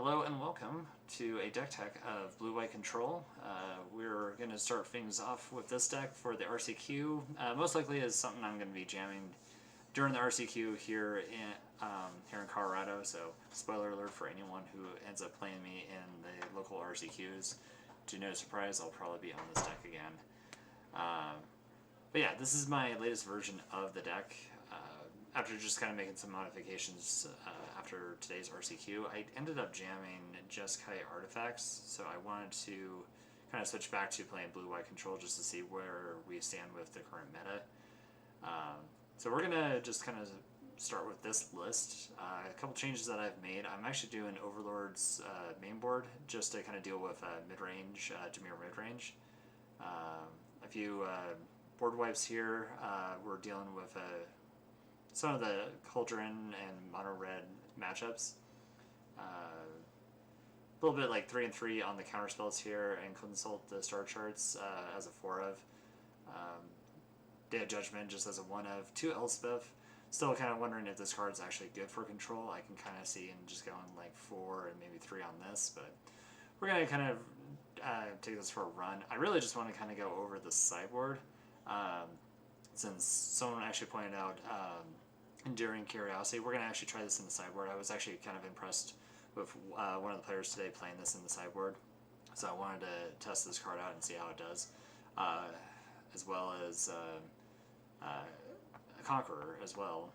Hello and welcome to a deck tech of Blue-White Control. We're going to start things off with this deck for the RCQ. Most likely is something I'm going to be jamming during the RCQ here in Colorado, so spoiler alert for anyone who ends up playing me in the local RCQs. To no surprise, I'll probably be on this deck again. But yeah, this is my latest version of the deck. After just kind of making some modifications after today's RCQ, I ended up jamming Jeskai artifacts, so I wanted to kind of switch back to playing Blue-White Control just to see where we stand with the current meta. So we're going to just kind of start with this list. A couple changes that I've made. I'm actually doing Overlord's main board just to kind of deal with mid-range, Dimir mid-range. A few board wipes here. We're dealing with some of the Cauldron and Mono Red matchups. A little bit like 3 and 3 on the counter spells here, and consult the star charts as a 4 of. Day of Judgment just as a 1 of. 2 Elspeth. Still kind of wondering if this card is actually good for control. I can kind of see and just going like 4 and maybe 3 on this, but we're going to kind of take this for a run. I really just want to kind of go over the sideboard. Since someone actually pointed out Enduring Curiosity, we're going to actually try this in the sideboard. I was actually kind of impressed with one of the players today playing this in the sideboard, so I wanted to test this card out and see how it does, as well as a Conqueror as well,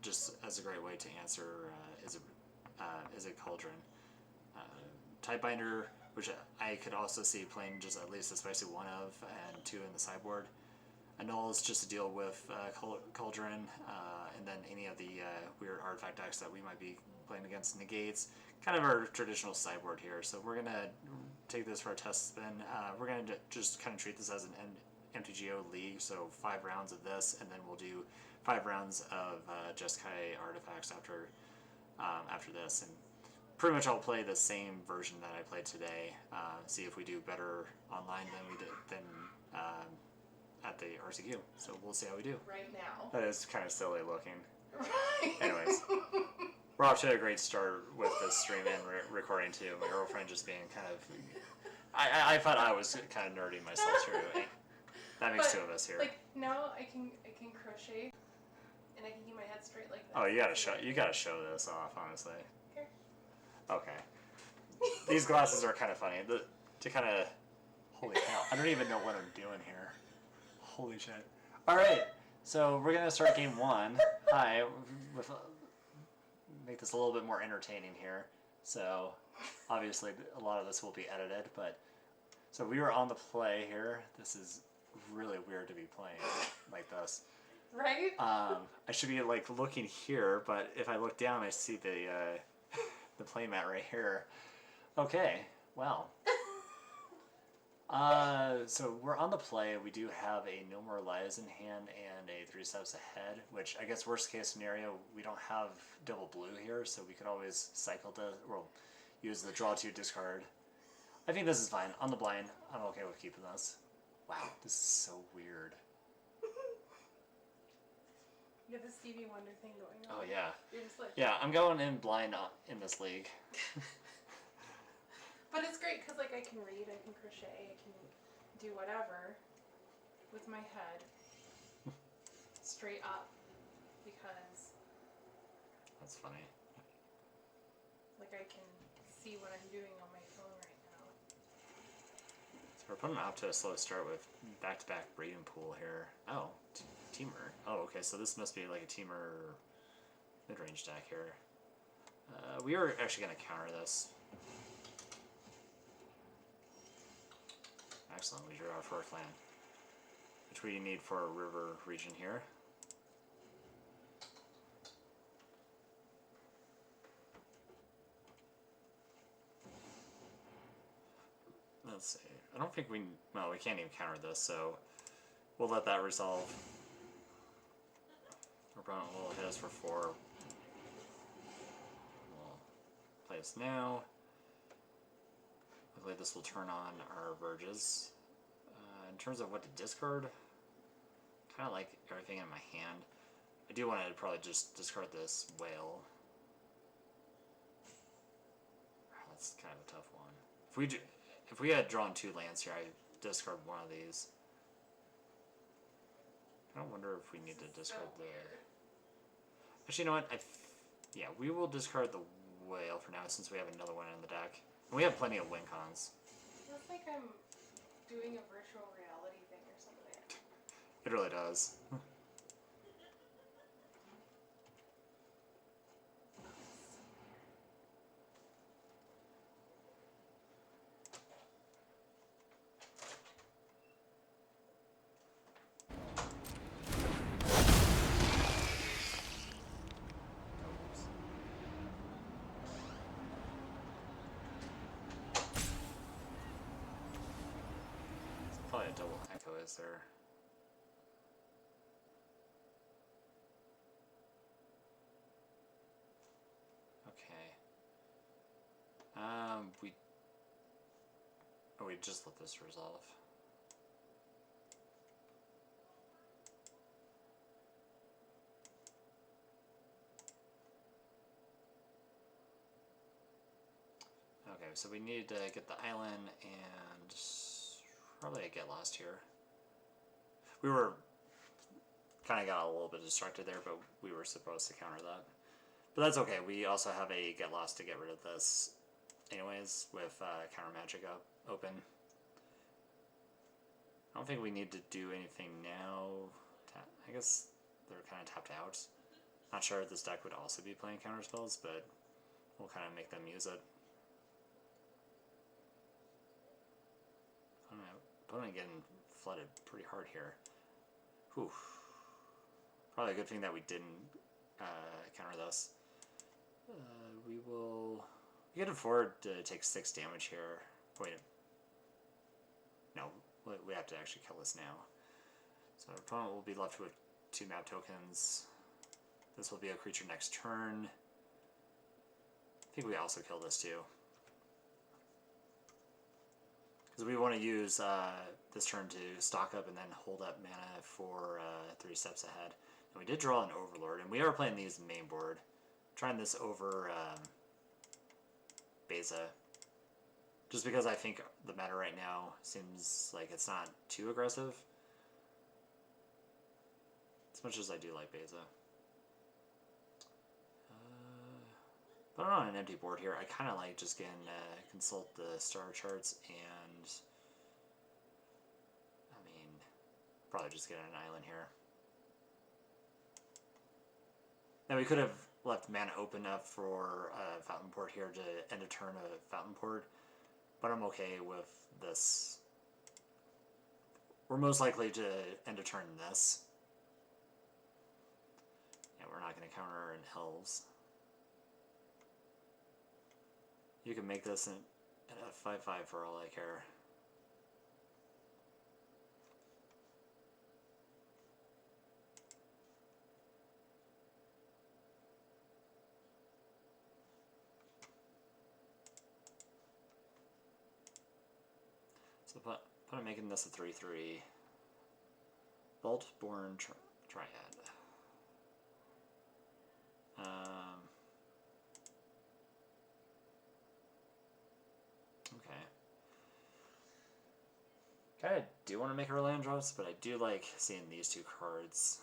just as a great way to answer is it Cauldron. Typebinder, which I could also see playing just at least a spicy 1 of and 2 in the sideboard. Annul is just to deal with Cauldron, and then any of the weird artifact decks that we might be playing against. Negates, kind of our traditional sideboard here. So we're going to take this for a test spin. We're going to just kind of treat this as an MTGA league, so 5 rounds of this, and then we'll do 5 rounds of Jeskai artifacts after this. And pretty much I'll play the same version that I played today, see if we do better online than we did at the RCQ. So we'll see how we do. Right now. That is kind of silly looking. Right. Anyways, we're off to a great start with this stream and recording too. My girlfriend just being kind of... I thought I was kind of nerdy myself too. That makes 2 of us here. Like now I can crochet and I can keep my head straight like that. Oh, you gotta show this off, honestly. Here. Okay. These glasses are kind of funny. To kind of... Holy cow. I don't even know what I'm doing here. Holy shit. Alright, so we're going to start game 1. Hi. Make this a little bit more entertaining here. So, obviously, a lot of this will be edited, but... So we were on the play here. This is really weird to be playing like this. Right? I should be, like, looking here, but if I look down, I see the playmat right here. Okay, well... So we're on the play. We do have a No More Lies in hand and a 3 Steps Ahead, which I guess worst case scenario, we don't have double blue here, so we could always cycle or use the draw 2 discard. I think this is fine. On the blind, I'm okay with keeping this. Wow, this is so weird. You have the Stevie Wonder thing going on. Oh yeah. You're just like... Yeah, I'm going in blind in this league. But it's great because like I can read, I can crochet, I can do whatever with my head straight up because That's funny. like I can see what I'm doing on my phone right now. So we're putting off to a slow start with back-to-back Breeding Pool here. Oh, Teamer. Oh, okay, so this must be like a Teamer mid-range deck here. We are actually going to counter this. Excellent, we drew our first land, which we need for a river region here. Let's see, I don't think we can't even counter this, so we'll let that resolve. Our opponent will hit us for 4. We'll play this now. Hopefully this will turn on our Verges. In terms of what to discard, kind of like everything in my hand. I do want to probably just discard this Whale. It's kind of a tough one. If we had drawn 2 lands here, I discard one of these. I don't wonder if we need to discard the. Actually, you know what? Yeah, we will discard the whale for now since we have another one in the deck, and we have plenty of win cons. Feels like I'm doing a virtual reality thing or something. It really does. Probably a double echo, is there? Okay. We just let this resolve. Okay, so we need to get the island and probably a get lost here. We were kind of got a little bit distracted there, but we were supposed to counter that. But that's okay. We also have a get lost to get rid of this anyways with counter magic open. I don't think we need to do anything now. I guess they're kind of tapped out. Not sure if this deck would also be playing counter spells, but we'll kind of make them use it. Opponent getting flooded pretty hard here. Whew. Probably a good thing that we didn't counter this. We can afford to take 6 damage here. Wait. No, we have to actually kill this now. So our opponent will be left with 2 map tokens. This will be a creature next turn. I think we also kill this too. Because we want to use this turn to stock up and then hold up mana for 3 steps ahead. And we did draw an Overlord, and we are playing these main board. Trying this over Beza. Just because I think the meta right now seems like it's not too aggressive. As much as I do like Beza. But on an empty board here, I kind of like just getting consult the star charts and I mean, probably just get an island here. Now we could have left mana open enough for Fountain Port here to end a turn of Fountain Port, but I'm okay with this. We're most likely to end a turn in this. Yeah, we're not going to counter in Elves. You can make this a 5/5 for all I care. So put making this a 3/3. Vault-born Triad. Okay. Kinda do want to make our land drops, but I do like seeing these 2 cards.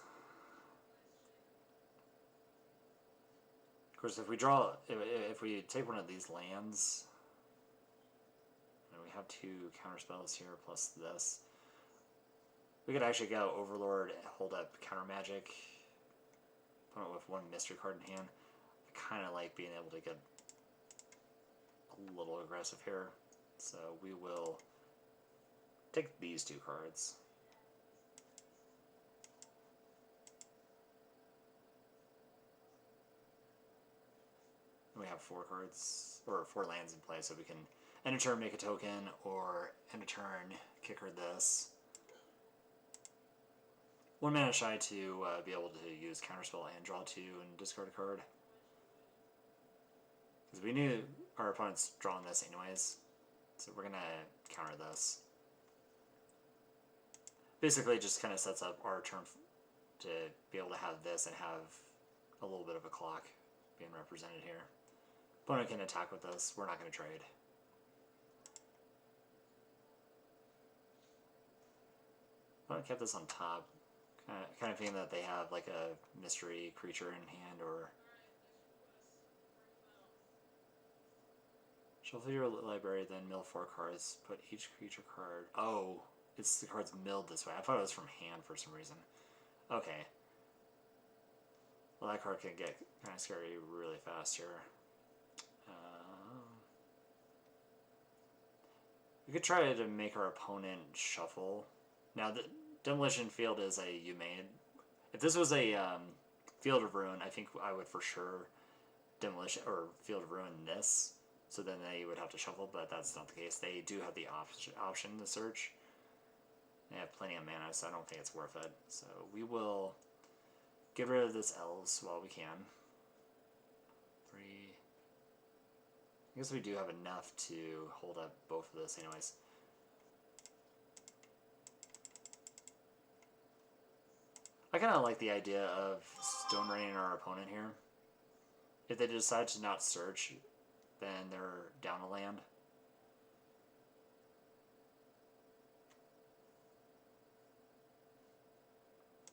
Of course, if we draw, if we take one of these lands, and we have 2 counter spells here plus this, we could actually go Overlord, hold up counter magic, put it with 1 mystery card in hand. I kind of like being able to get a little aggressive here, so we will take these 2 cards. We have 4 cards, or 4 lands in play, so we can end a turn, make a token, or end a turn, kicker this. 1 mana shy to be able to use counterspell and draw 2 and discard a card. Because we knew our opponent's drawing this anyways, so we're gonna counter this. Basically, just kind of sets up our turn to be able to have this and have a little bit of a clock being represented here. Opponent can attack with this. We're not going to trade. Opponent kept this on top. Kind of feeling that they have like a mystery creature in hand, or shuffle your library, then mill 4 cards. Put each creature card. Oh, it's the cards milled this way. I thought it was from hand for some reason. Okay. Well, that card can get kind of scary really fast here. We could try to make our opponent shuffle. Now, the Demolition Field is a you made. If this was a Field of Ruin, I think I would for sure Demolition or Field of Ruin this. So then they would have to shuffle, but that's not the case. They do have the option to search. They have plenty of mana, so I don't think it's worth it. So we will get rid of this Elves while we can. 3. I guess we do have enough to hold up both of this anyways. I kind of like the idea of Stone Raining our opponent here. If they decide to not search, then they're down a land.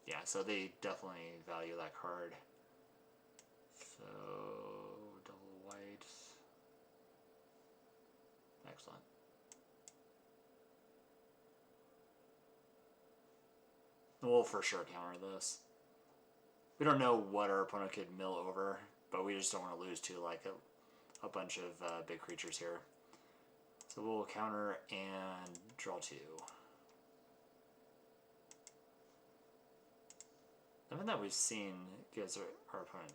Yeah, so they definitely value that card. So, double white. Excellent. We'll for sure counter this. We don't know what our opponent could mill over, but we just don't want to lose to like a bunch of big creatures here. So we'll counter and draw 2. Nothing that we've seen gives our opponent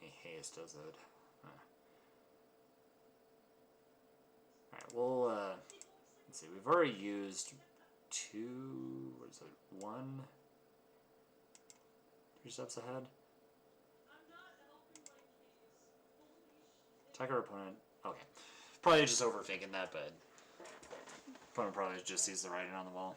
any haste, does it? Alright, we'll, let's see, we've already used 2, what is it, 1? 3 steps ahead. Attack our opponent. Okay. Probably just overthinking that, but opponent probably just sees the writing on the wall.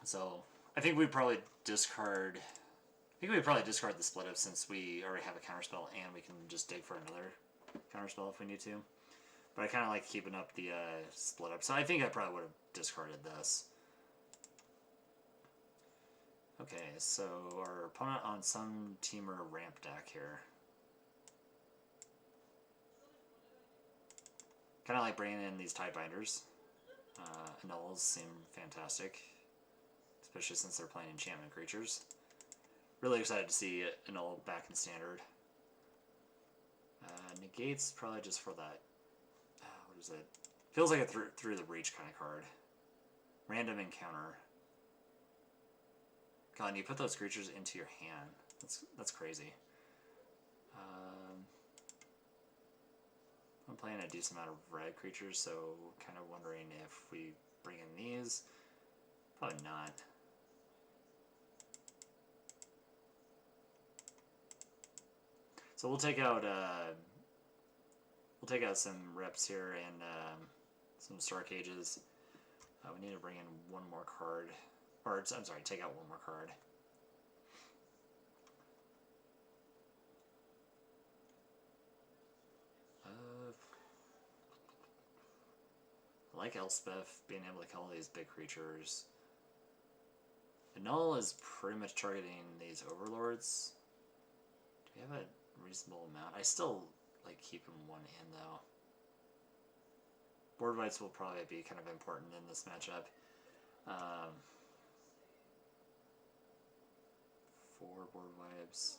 So I think we probably discard. I think we probably discard the split up since we already have a counterspell and we can just dig for another counterspell if we need to. But I kind of like keeping up the split up, so I think I probably would have discarded this. Okay, so our opponent on some teamer ramp deck here. Kind of like bringing in these Tidebinders. Annulls seem fantastic, especially since they're playing enchantment creatures. Really excited to see Annull back in standard. Negates probably just for that. What is it? Feels like a through the reach kind of card. Random encounter. God, and you put those creatures into your hand. That's crazy. I'm playing a decent amount of red creatures, so kind of wondering if we bring in these. Probably not. So we'll take out some reps here and some Star Cages. We need to bring in one more card, or I'm sorry, take out one more card. I like Elspeth being able to kill all these big creatures. Annul is pretty much targeting these overlords. Do we have a reasonable amount? I still like keeping one in though. Board wipes will probably be kind of important in this matchup. 4 board wipes.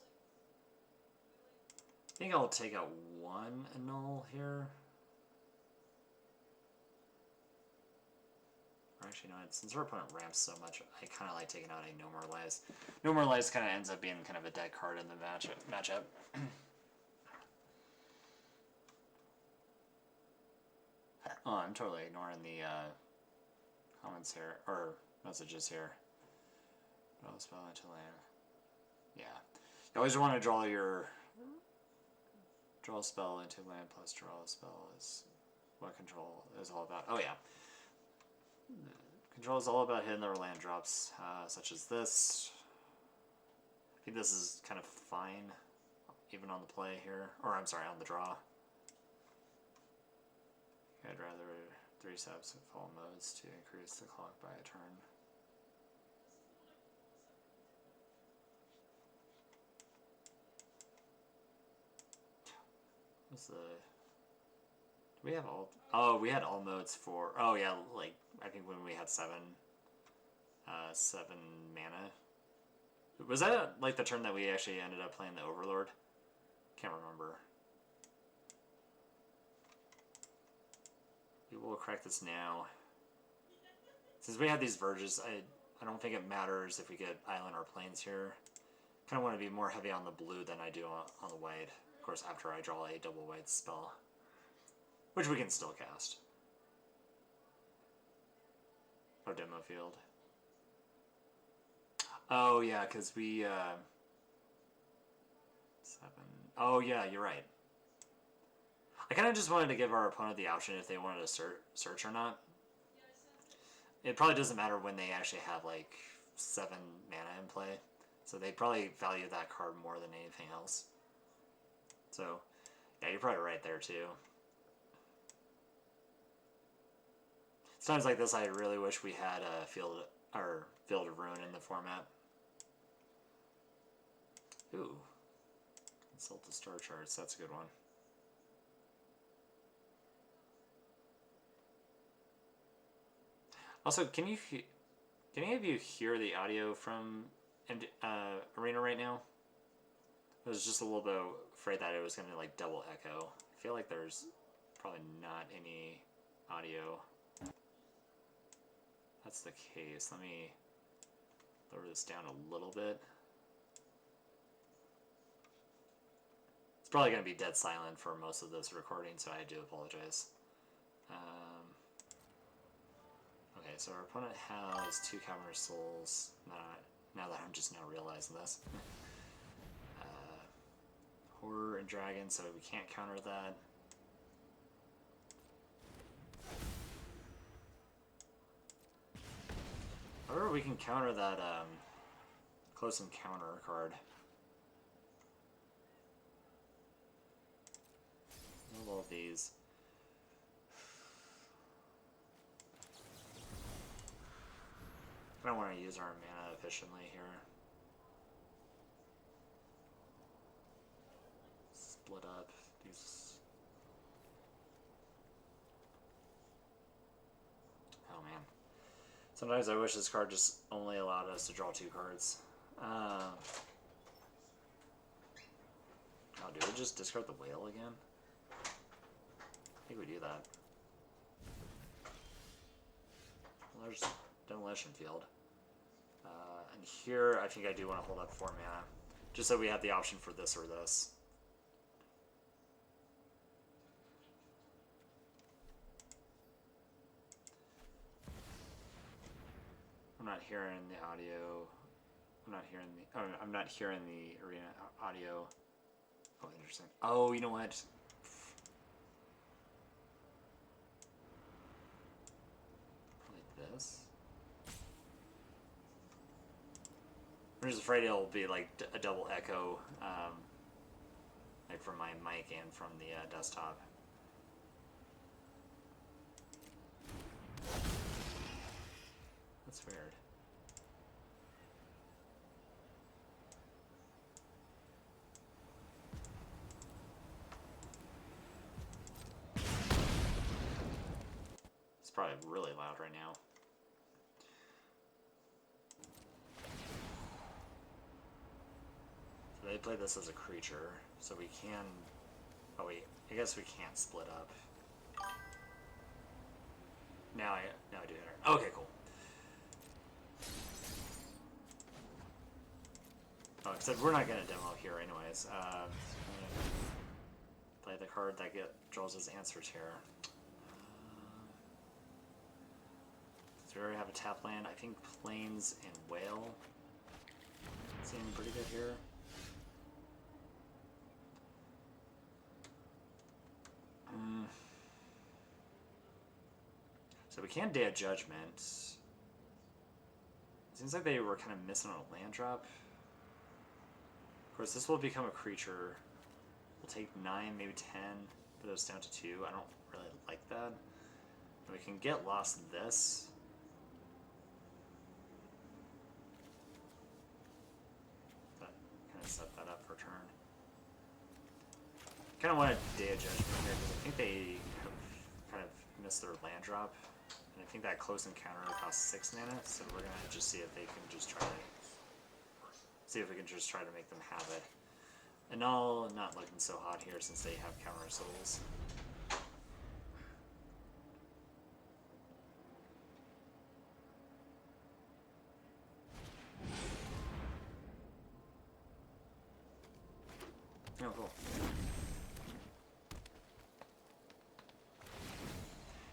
I think I'll take out 1 Annul here. Or actually, no, since our opponent ramps so much, I kind of like taking out a No More Lives. No More Lives kind of ends up being kind of a dead card in the matchup. Oh, I'm totally ignoring the comments here, or messages here. Draw a spell into land. Yeah. You always want to draw a spell into land plus draw a spell is what control is all about. Oh yeah. Control is all about hitting their land drops, such as this. I think this is kind of fine, even on the play here. Or I'm sorry, on the draw. I'd rather 3 steps of fall modes to increase the clock by a turn. What's the... Do we have all... Oh, we had all modes for... Oh yeah, like, I think when we had 7 mana. Was that like the turn that we actually ended up playing the Overlord? Can't remember. We will crack this now. Since we have these verges, I don't think it matters if we get island or plains here. Kind of want to be more heavy on the blue than I do on the white. Of course, after I draw a double white spell, which we can still cast. Oh, demo field. Oh yeah, because we 7. Oh yeah, you're right. I kind of just wanted to give our opponent the option if they wanted to search or not. It probably doesn't matter when they actually have like 7 mana in play, so they probably value that card more than anything else. So yeah, you're probably right there too. It's times like this I really wish we had a Field of Ruin in the format. Ooh, consult the star charts. That's a good one. Also, can any of you hear the audio from Arena right now? I was just a little bit afraid that it was going to like double echo. I feel like there's probably not any audio. That's the case. Let me lower this down a little bit. It's probably going to be dead silent for most of this recording, so I do apologize. Okay, so our opponent has 2 Cavernous Souls. Now that I'm just now realizing this. Horror and Dragon, so we can't counter that. However, we can counter that Close Encounter card. I love these. I don't want to use our mana efficiently here. Split up these. Oh man. Sometimes I wish this card just only allowed us to draw 2 cards. Oh, do we just discard the whale again? I think we do that. Well, there's Demolition Field. And here, I think I do want to hold up 4 mana, just so we have the option for this or this. I'm not hearing the audio. I'm not hearing the. Oh, I'm not hearing the arena audio. Oh, interesting. Oh, you know what? Like this. I'm just afraid it'll be like a double echo, like from my mic and from the desktop. That's weird. It's probably really loud right now. So they play this as a creature, so we can... Oh wait, I guess we can't split up. Now I do hit her. Okay, cool. Oh, except we're not gonna demo here anyways. Play the card that draws his answers here. So we already have a tap land. I think Plains and Whale seem pretty good here. So we can Day of Judgment. Seems like they were kind of missing on a land drop. Of course, this will become a creature. We'll take 9, maybe 10, put us down to 2. I don't really like that. We can get lost this. That kind of set that up for turn. Kind of want a Day of Judgment here because I think they have kind of missed their land drop. And I think that close encounter costs 6 mana, so we're gonna just see if they can just try to make them have it. And all not looking so hot here since they have counter souls. Oh, cool.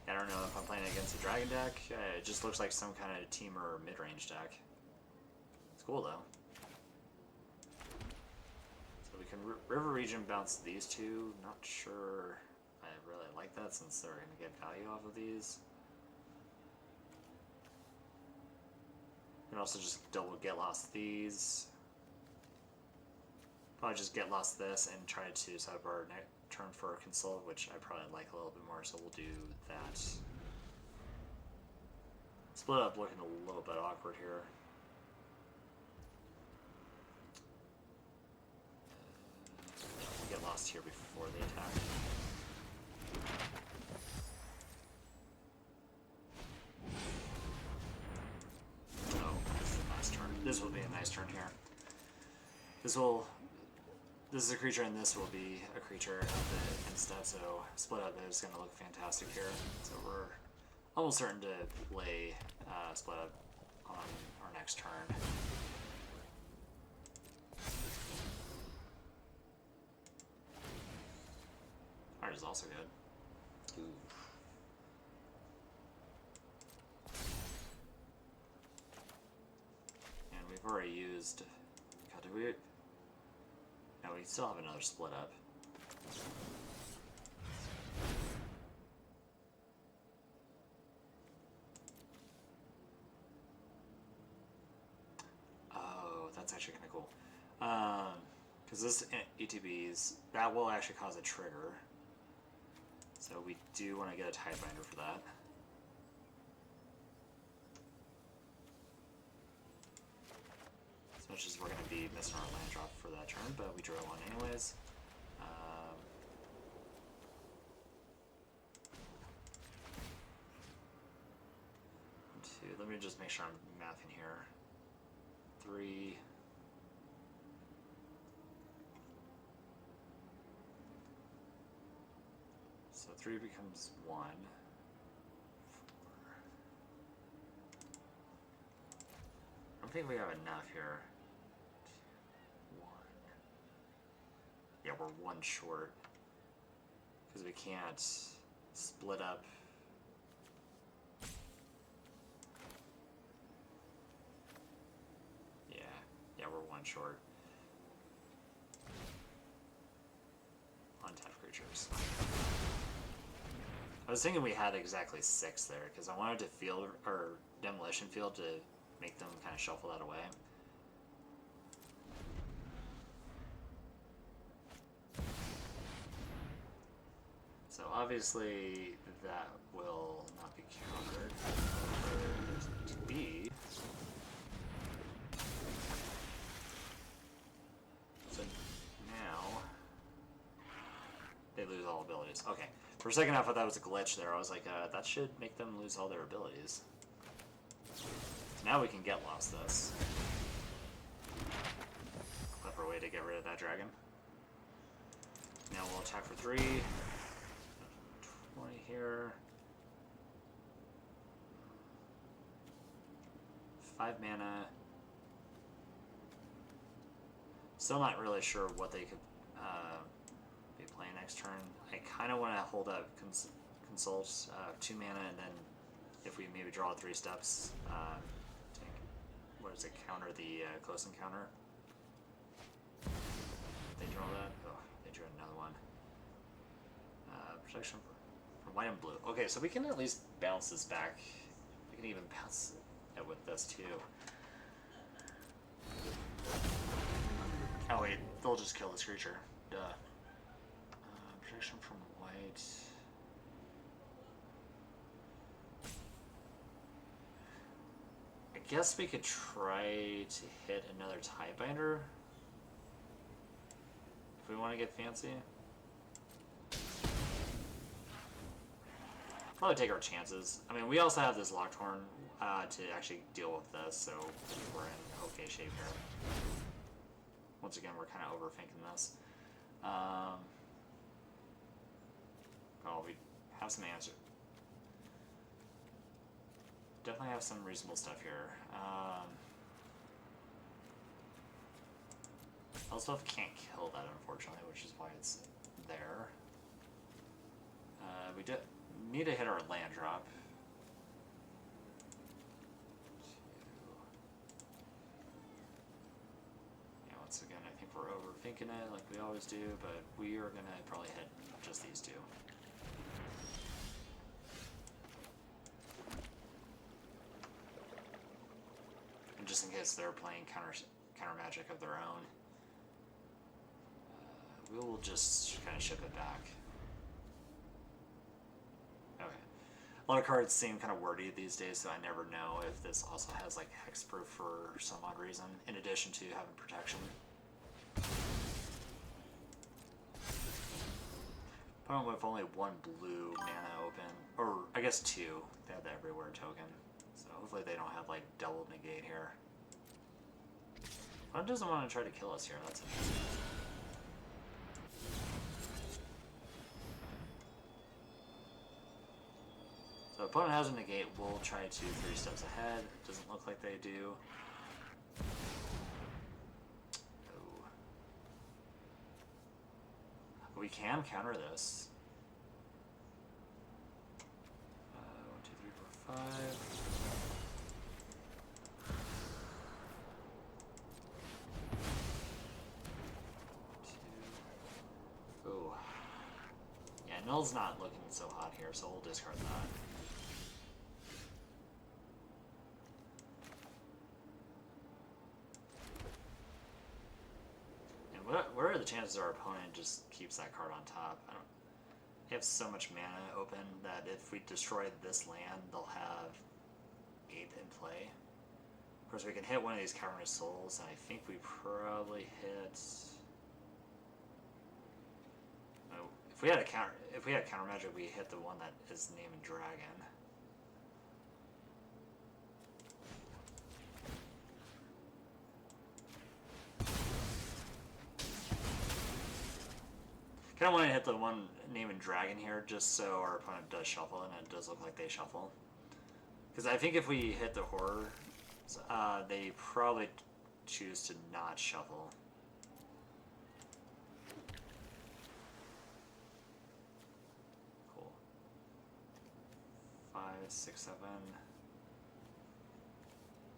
I don't know if I'm playing against a dragon deck. It just looks like some kind of teamer mid-range deck. It's cool though. So we can River Region bounce these two. Not sure I really like that since they're going to get value off of these. We can also just double get lost these. Probably just get lost this and try to set up our turn for Consult, which I probably like a little bit more, so we'll do that. Split up looking a little bit awkward here. Get lost here before they attack. Oh, this is a nice turn. This will be a nice turn here. This is a creature, and this will be a creature instead, so split up is going to look fantastic here. So we're almost certain to play split up on our next turn. Art is also good. Ooh. And we've already used... God, did we... No, we still have another split up. Oh, that's actually kind of cool. Because this ETBs, that will actually cause a trigger. So we do want to get a Tidebinder for that. As much as we're going to be missing our land drop for that turn, but we draw one anyways. Let me just make sure I'm mathing here. 3. So 3 becomes 1. 4. I don't think we have enough here. 1. Yeah, we're 1 short. Because we can't split up. Yeah, we're 1 short. Untapped creatures. I was thinking we had exactly 6 there, because I wanted to field, or demolition field, to make them kind of shuffle that away. So obviously that will not be countered. To be. So now they lose all abilities. Okay. For a second I thought that was a glitch there. I was like, that should make them lose all their abilities. So now we can get lost this. Clever way to get rid of that dragon. Now we'll attack for 3. 20 here. 5 mana. Still not really sure what they could be playing next turn. I kind of want to hold up Consult 2 mana, and then if we maybe draw 3 steps, what does it counter the close encounter? They draw that? Oh, they drew another one. Protection from white and blue. Okay, so we can at least bounce this back. We can even bounce it with this too. Oh wait, they'll just kill this creature. Duh. Protection from white. guess we could try to hit another Tiebinder if we want to get fancy. Probably take our chances. I mean, we also have this Lockthorn to actually deal with this, so we're in okay shape here. Once again, we're kind of overthinking this. Oh, we have some answers. Definitely have some reasonable stuff here. Also, can't kill that, unfortunately, which is why it's there. We need to hit our land drop. Yeah, once again, I think we're overthinking it like we always do, but we are going to probably hit just these two. And just in case they're playing counter magic of their own, we will just kind of ship it back. Okay. A lot of cards seem kind of wordy these days, so I never know if this also has like hexproof for some odd reason, in addition to having protection. Opponent with only one blue mana open, or I guess two. They have the Everywhere token, so hopefully they don't have like double negate here. Opponent doesn't want to try to kill us here, that's interesting. So opponent has a negate, we'll try to 3 steps ahead. Doesn't look like they do. Oh. We can counter this. 1, 2, 3, 4, 5. Oh. Yeah, Null's not looking so hot here, so we'll discard that. What are the chances our opponent just keeps that card on top? They have so much mana open that if we destroy this land, they'll have 8 in play. Of course, we can hit one of these Cavernous Souls, and I think we probably hit. Oh, if we had counter magic, we hit the one that is named Dragon. I kind of want to hit the one named Dragon here, just so our opponent does shuffle, and it does look like they shuffle. Because I think if we hit the Horror, they probably choose to not shuffle. Cool. 5, 6, 7.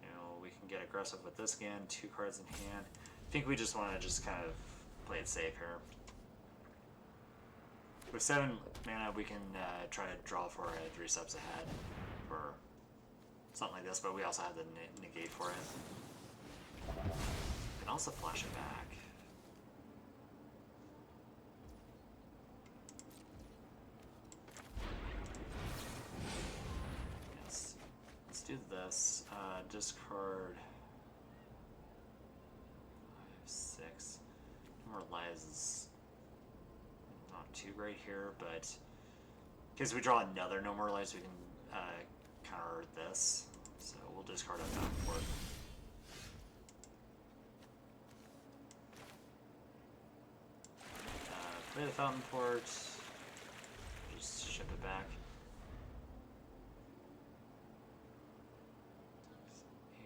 You know, we can get aggressive with this again. 2 cards in hand. I think we just want to just kind of play it safe here. With 7 mana, we can try to draw for it 3 steps ahead, or something like this, but we also have the negate for it. We can also flash it back. Yes. Let's do this. Discard 5, 6. No more lives is too great here, but in case we draw another No More Lives, we can counter this. So we'll discard a Fountain Port. Play the Fountain Port. Just ship it back.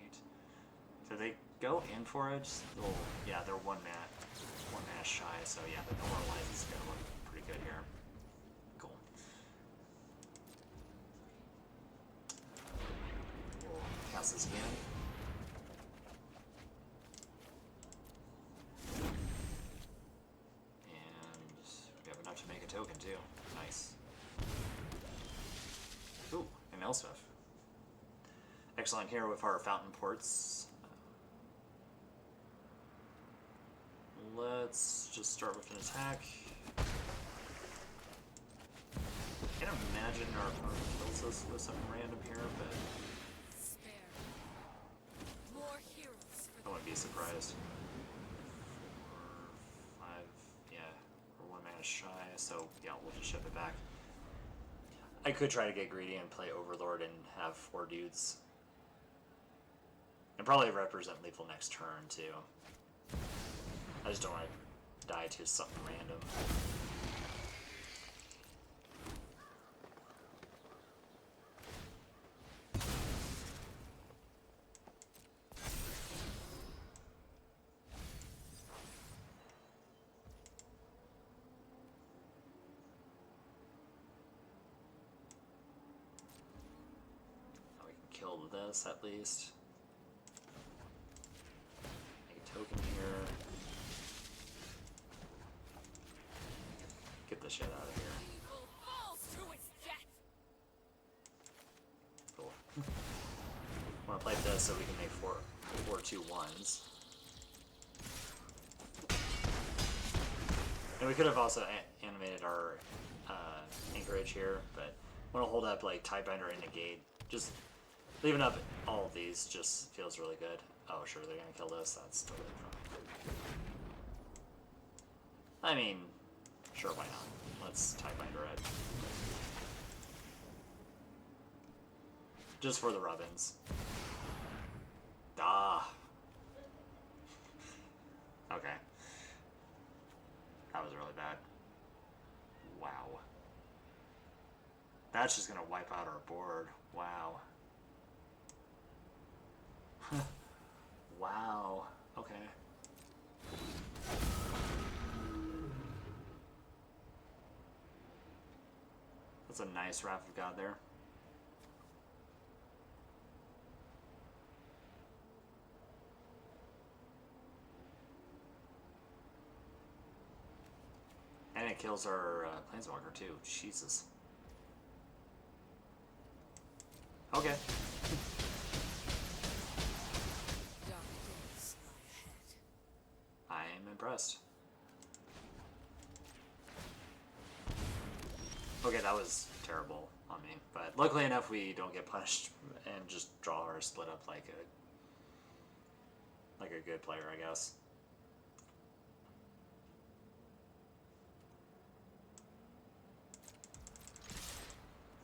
8. So they go in for it. Yeah, they're 1 mana shy. So yeah, the No More Lives is gonna look pretty good here. Cool. We'll cast this again. And we have enough to make a token too. Nice. Ooh, an Elspeth. Excellent here with our Fountain Ports. Let's just start with an attack. I can't imagine our opponent kills us with something random here, but be surprised. 4, 5, yeah, we're 1 mana shy, so yeah, we'll just ship it back. I could try to get greedy and play Overlord and have 4 dudes. And probably represent lethal next turn, too. I just don't want to die to something random. Now we can kill this at least. Token here. Get the shit out of here. Cool. Want to play this so we can make 4 2-1s. And we could have also animated our anchorage here, but want to hold up like Tidebinder and Negate. Just leaving up all of these just feels really good. Oh, sure, they're gonna kill this. That's totally fine. I mean, sure, why not? Let's Tidebinder it. Just for the Rubbins. Ah. Okay. That was really bad. Wow. That's just gonna wipe out our board. Wow. Wow. Okay. That's a nice Wrath of God there. And it kills our Planeswalker too. Jesus. Okay. I'm impressed. Okay, that was terrible on me, but luckily enough we don't get punished and just draw or split up like a good player, I guess.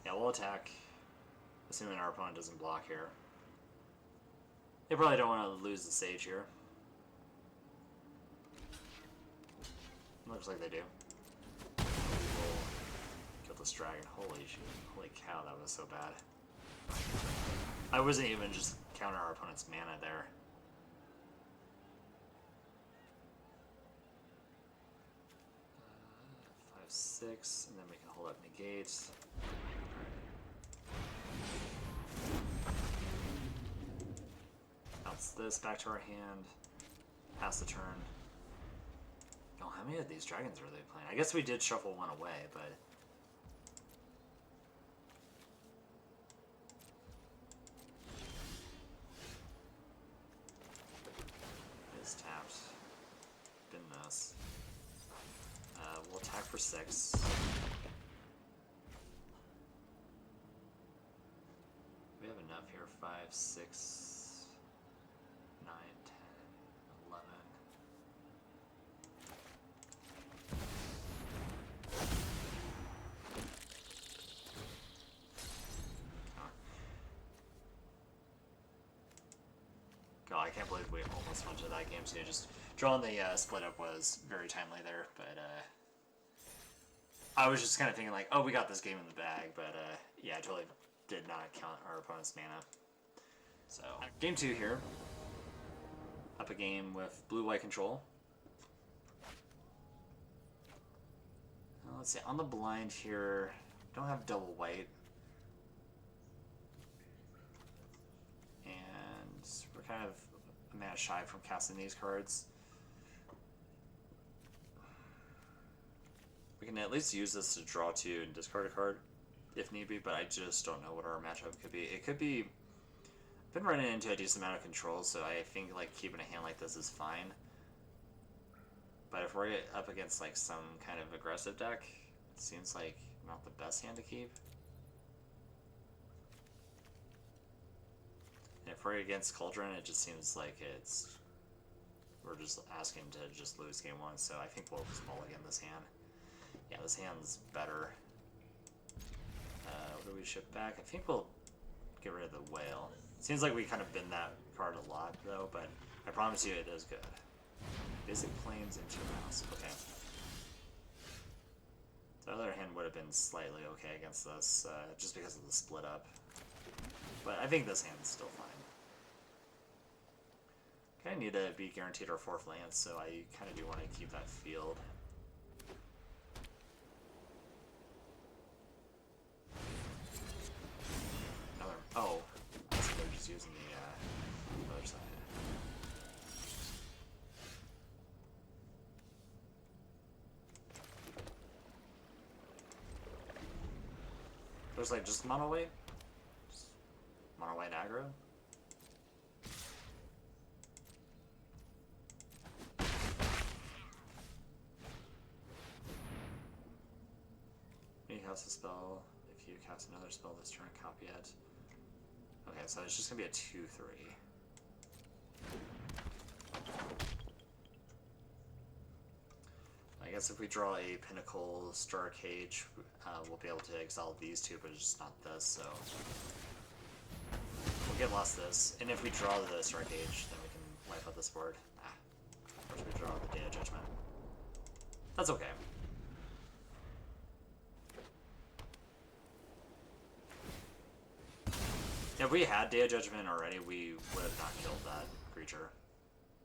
Yeah, we'll attack, assuming our opponent doesn't block here. They probably don't want to lose the stage here. Looks like they do. We'll kill this dragon. Holy shit. Holy cow, that was so bad. I wasn't even just counter our opponent's mana there. Uh, 5, 6, and then we can hold up negates. Bounce this back to our hand. Pass the turn. Oh, how many of these dragons are they playing? I guess we did shuffle one away, but... It's tapped. Bin this. We'll attack for 6. We have enough here. 5, 6, 9, 10, 11. God, I can't believe we almost went to that game too. Just drawing the split up was very timely there, but I was just kind of thinking like, oh, we got this game in the bag, but yeah, I totally did not count our opponent's mana. So, game 2 here. Up a game with blue-white control. Let's see, on the blind here, don't have double white. And we're kind of a mana shy from casting these cards. We can at least use this to draw 2 and discard a card if need be, but I just don't know what our matchup could be. It could be... I've been running into a decent amount of control, so I think like keeping a hand like this is fine. But if we're up against like some kind of aggressive deck, it seems like not the best hand to keep. And if we're against Cauldron, it just seems like it's we're just asking to just lose game one, so I think we'll just mulligan this hand. Yeah, this hand's better. What do we ship back? I think we'll get rid of the whale. Seems like we kind of bin that card a lot, though, but I promise you it is good. Basic planes into mouse. Okay. The other hand would have been slightly okay against this, just because of the split up. But I think this hand's still fine. Kind of need to be guaranteed our 4th lance, so I kind of do want to keep that field. Another. Oh, I see they're just using the other side. There's like just mono white? Just mono white aggro? When you cast a spell, if you cast another spell this turn, copy it. Okay, so it's just gonna be a 2/3. I guess if we draw a Pinnacle Star Cage, we'll be able to exile these two, but it's just not this, so we'll get lost this. And if we draw the Star Cage, then we can wipe out this board. Of course we draw the Day of Judgment. That's okay. If we had Day of Judgment already, we would have not killed that creature.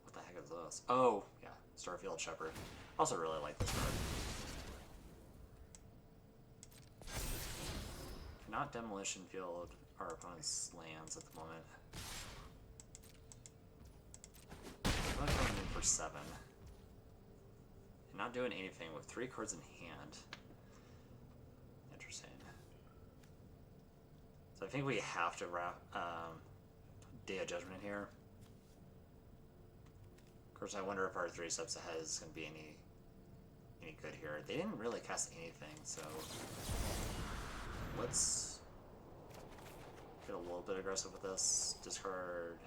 What the heck is this? Oh, yeah, Starfield Shepherd. Also really like this card. Cannot Demolition Field our opponent's lands at the moment. I'm coming in for 7. And not doing anything with 3 cards in hand. Interesting. So I think we have to wrap Day of Judgment here. Of course, I wonder if our 3 steps ahead is going to be any good here. They didn't really cast anything, so let's get a little bit aggressive with this. Discard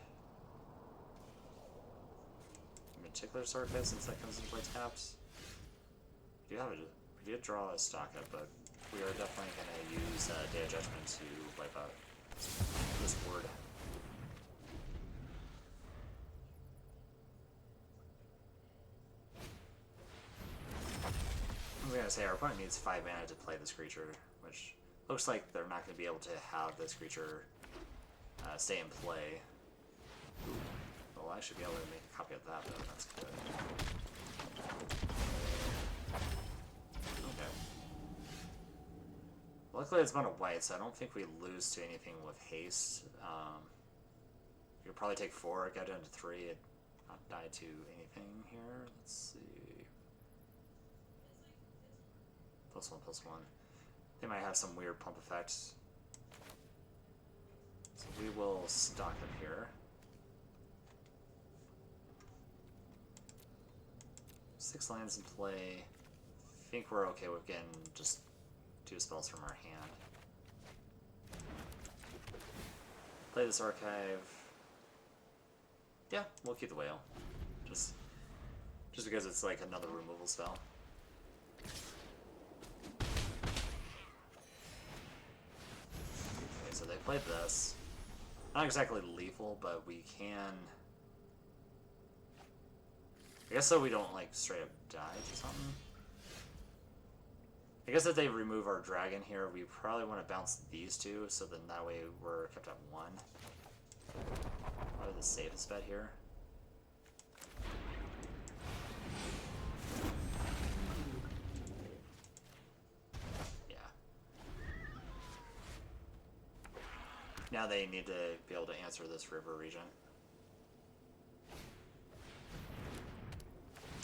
Meticulous Archive since that comes into play tapped. We did draw a stock up, but we are definitely going to use Day of Judgment to wipe out this board. I was going to say, our opponent needs 5 mana to play this creature, which looks like they're not going to be able to have this creature stay in play. Well, I should be able to make a copy of that, though. That's good. Okay. Luckily, it's mono white, so I don't think we lose to anything with haste. We could probably take 4, get down to 3, and not die to anything here. Let's see. +1/+1. They might have some weird pump effects. So we will stock up here. 6 lands in play. I think we're okay with getting just 2 spells from our hand. Play this archive. Yeah, we'll keep the whale. Just because it's like another removal spell. Okay, so they played this. Not exactly lethal, but we can... I guess so we don't like straight up die to something. I guess if they remove our dragon here, we probably want to bounce these 2, so then that way we're kept at 1. Probably the safest bet here. Yeah. Now they need to be able to answer this river region.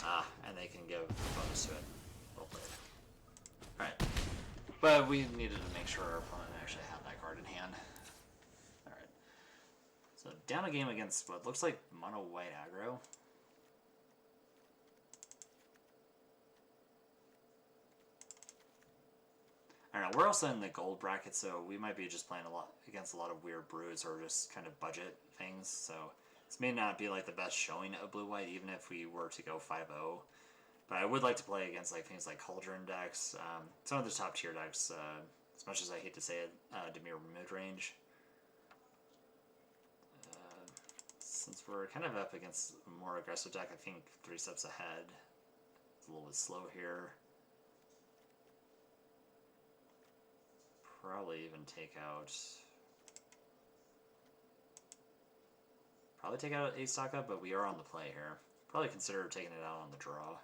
Ah, and they can give a bonus to it. Well played. Alright. But we needed to make sure our opponent actually had that card in hand. Alright. So down a game against what looks like mono white aggro. I don't know, we're also in the gold bracket, so we might be just playing a lot against a lot of weird broods or just kind of budget things, so This may not be like the best showing of blue-white, even if we were to go 5-0. But I would like to play against like things like Cauldron decks, some of the top tier decks. As much as I hate to say it, Demir mid-range. Since we're kind of up against a more aggressive deck, I think 3 steps ahead. It's a little bit slow here. Probably even take out. Probably take out 8 stock up, but we are on the play here. Probably consider taking it out on the draw.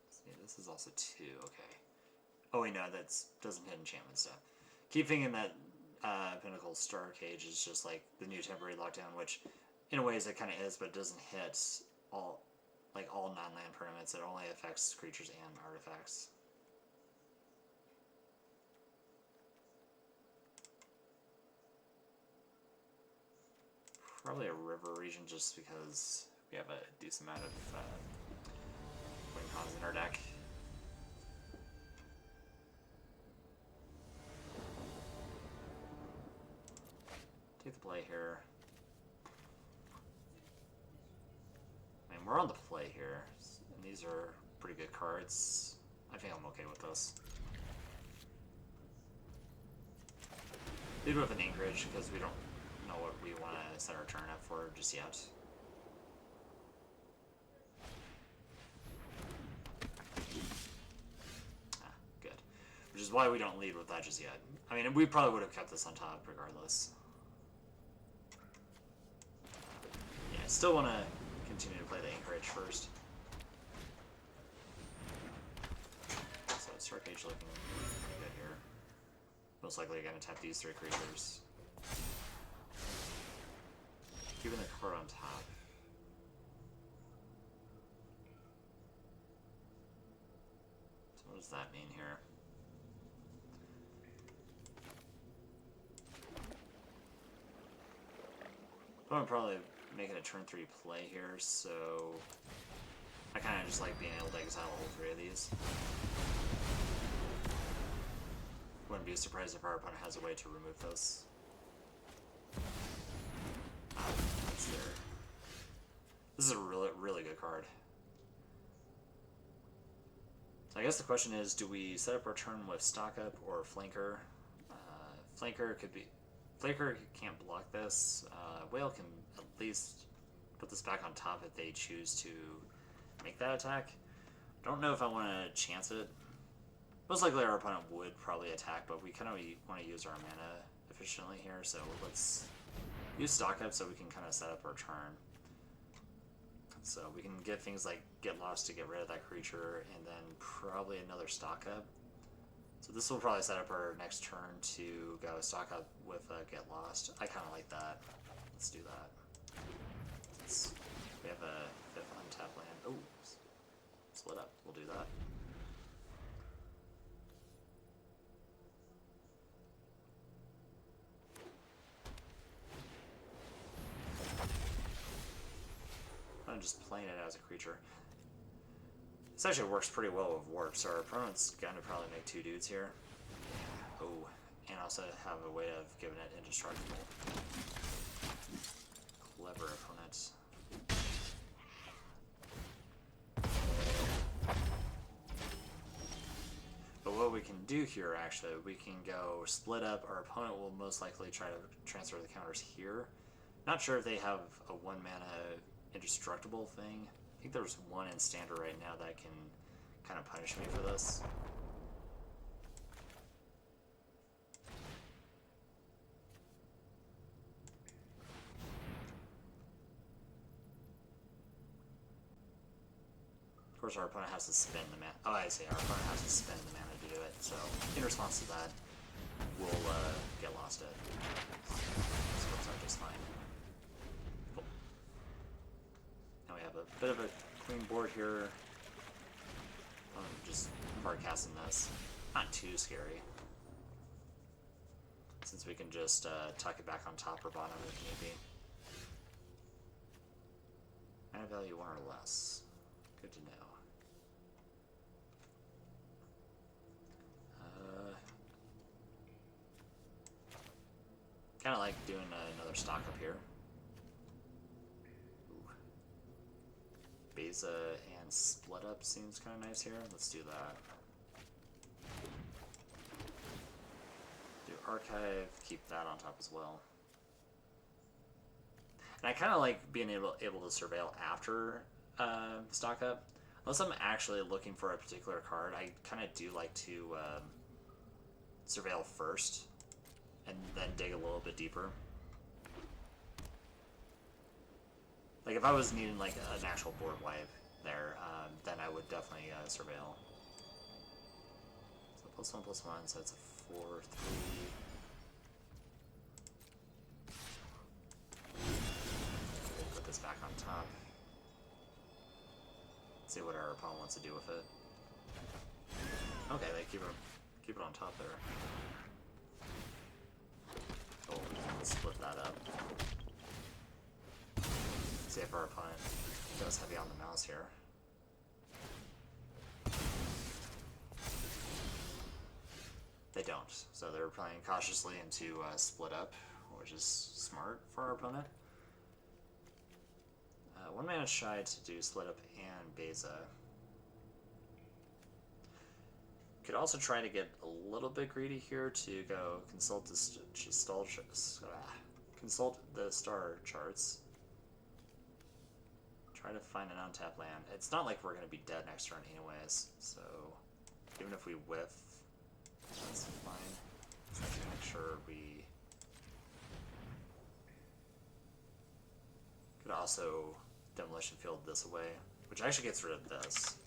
See, this is also 2, okay. Oh wait, no, that doesn't hit enchantment stuff. Keep thinking that Pinnacle Star Cage is just like the new temporary lockdown, which in a ways it kind of is, but it doesn't hit all non-land permanents. It only affects creatures and artifacts. Probably a river region just because we have a decent amount of wing cons in our deck. Take the play here. I mean, we're on the play here, and these are pretty good cards. I think I'm okay with this. Lead with an Anchorage because we don't know what we want to set our turn up for just yet. Ah, good. Which is why we don't lead with that just yet. I mean, we probably would have kept this on top regardless. Yeah, I still want to continue to play the Anchorage first. So Stark Age looking pretty good here. Most likely going to tap these 3 creatures. Keeping the card on top. So what does that mean here? I'm probably making a turn 3 play here, so I kind of just like being able to exile all 3 of these. Wouldn't be surprised if our opponent has a way to remove this. That's there. This is a really good card. So I guess the question is, do we set up our turn with stock up or flanker? Flanker could be. Flanker can't block this. Whale can at least put this back on top if they choose to make that attack. Don't know if I want to chance it. Most likely our opponent would probably attack, but we kind of want to use our mana efficiently here, so let's use stock up so we can kind of set up our turn. So we can get things like Get Lost to get rid of that creature, and then probably another stock up. So this will probably set up our next turn to go stock up with Get Lost. I kind of like that. Let's do that. We have a 5th untapped land. Oh, split up. We'll do that. I'm just playing it as a creature. This actually works pretty well with warps. Our opponent's gonna probably make 2 dudes here. Oh, and also have a way of giving it indestructible. Clever opponents. But what we can do here, actually, we can go split up. Our opponent will most likely try to transfer the counters here. Not sure if they have a 1 mana indestructible thing. I think there's 1 in standard right now that can kind of punish me for this. Of course, our opponent has to spend the mana. Oh, I see. Our opponent has to spend the mana to do it. So, in response to that, we'll get lost it. This works out just fine. Cool. Now we have a bit of a clean board here. Just hard casting this. Not too scary. Since we can just tuck it back on top or bottom if need be. Mana value 1 or less. Good to know. Kind of like doing another stock up here. Ooh. Beza and split up seems kind of nice here. Let's do that. Do archive, keep that on top as well. And I kind of like being able to surveil after stock up. Unless I'm actually looking for a particular card, I kind of do like to surveil first and then dig a little bit deeper. Like if I was needing like an actual board wipe there, then I would definitely surveil. So +1/+1, so it's a 4/3. We'll put this back on top. See what our opponent wants to do with it. Okay, they keep it on top there. Oh, let's split that up. See if our opponent goes heavy on the mouse here. They don't, so they're playing cautiously into split up, which is smart for our opponent. 1 mana shy to do split up and Beza. Could also try to get a little bit greedy here to go consult the star charts. Try to find an untapped land. It's not like we're going to be dead next turn anyways, so even if we whiff, that's fine. Let's actually make sure we could also demolition field this away, which actually gets rid of this.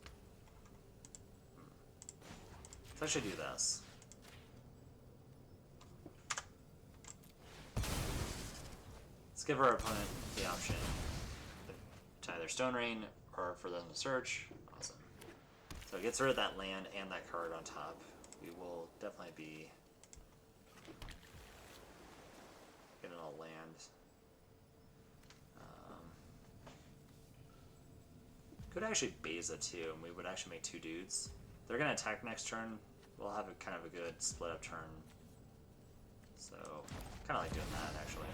Let's actually do this. Let's give our opponent the option to either Stone Rain or for them to search. Awesome. So it gets rid of that land and that card on top. We will definitely be getting a land. Could actually Beza too, and we would actually make 2 dudes. They're going to attack next turn. We'll have a kind of a good split up turn. So, kind of like doing that actually.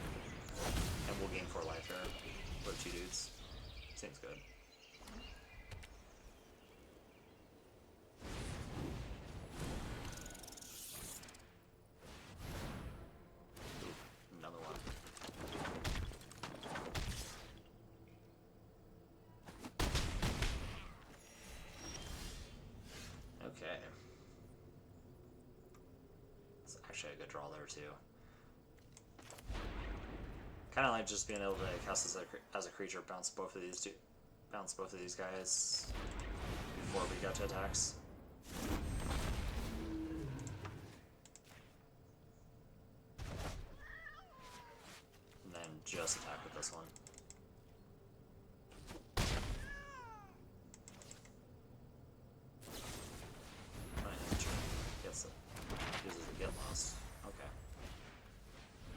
And we'll gain 4 life here with 2 dudes. Seems good. Ooh, another one. Okay. It's actually a good draw there too. Kind of like just being able to cast as a creature, bounce both of these guys before we get to attacks. And then just attack with this one. Uses the get lost. Okay.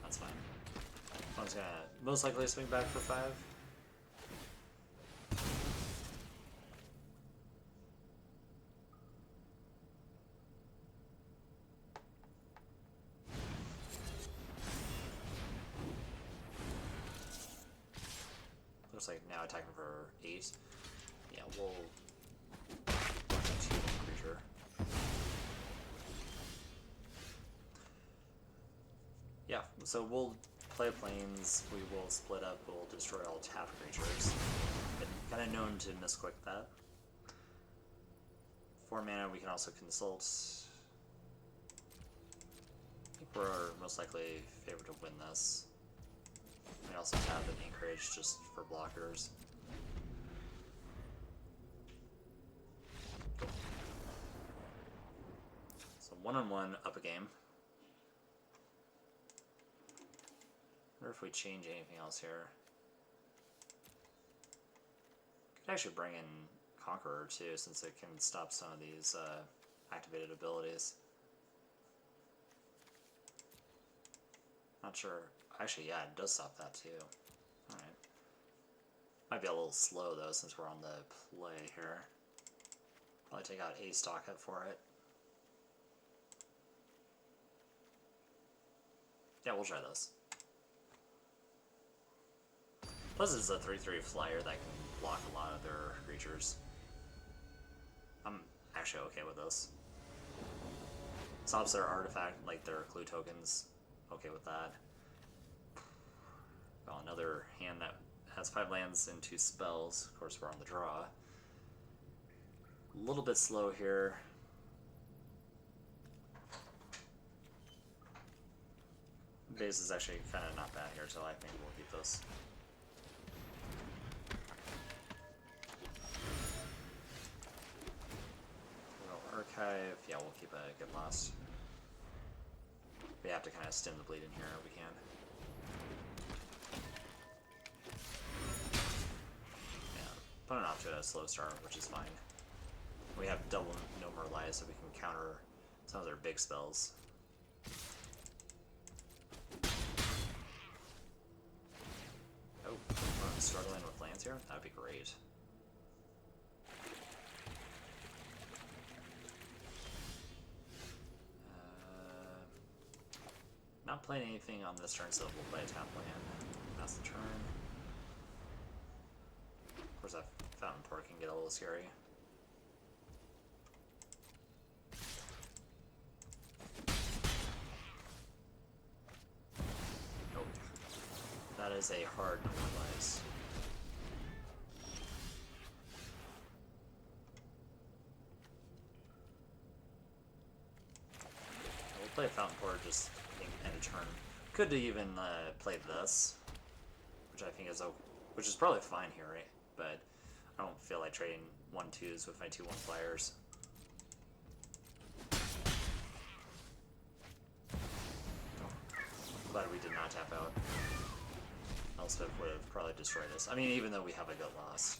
That's fine. One's gonna most likely swing back for 5. Looks like now attacking for 8. Yeah, we'll 2 creature. Yeah, so we'll play planes, we will split up, we'll destroy all tapped creatures. Been kind of known to misclick that. 4 mana, we can also consult. I think we're most likely favored to win this. We also have an Anchorage just for blockers. Cool. So 1-on-1 up a game. I wonder if we change anything else here. Could actually bring in Conqueror too, since it can stop some of these activated abilities. Not sure. Actually, yeah, it does stop that too. Alright. Might be a little slow though, since we're on the play here. Probably take out a stock up for it. Yeah, we'll try this. Plus it's a 3/3 flyer that can block a lot of their creatures. I'm actually okay with this. Stops their artifact, like their clue tokens. Okay with that. Well, another hand that has 5 lands and 2 spells. Of course, we're on the draw. A little bit slow here. Base is actually kind of not bad here, so I think we'll keep this. We'll archive. Yeah, we'll keep a Get Lost. We have to kind of stem the bleed in here if we can. Yeah, putting off to a slow start, which is fine. We have double No More Lies, so we can counter some of their big spells. Oh, we're struggling with lands here? That'd be great. Not playing anything on this turn, so we'll play a tap land. That's the turn. Of course, that Fountain Port can get a little scary. Nope. That is a hard normalize. We'll play a Fountain Port just end of turn. Could even play this, which I think is which is probably fine here, right? But I don't feel like trading 1/2s with my 2/1 flyers. Glad we did not tap out. Elspeth would have probably destroyed us. I mean, even though we have a good loss.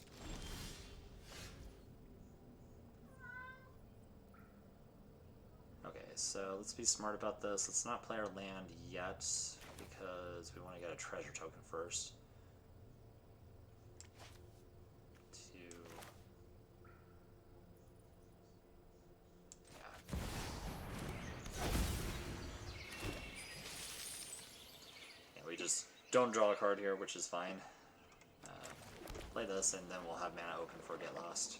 Okay, so let's be smart about this. Let's not play our land yet, because we want to get a treasure token first. Yeah, we just don't draw a card here, which is fine. Play this, and then we'll have mana open for Get Lost.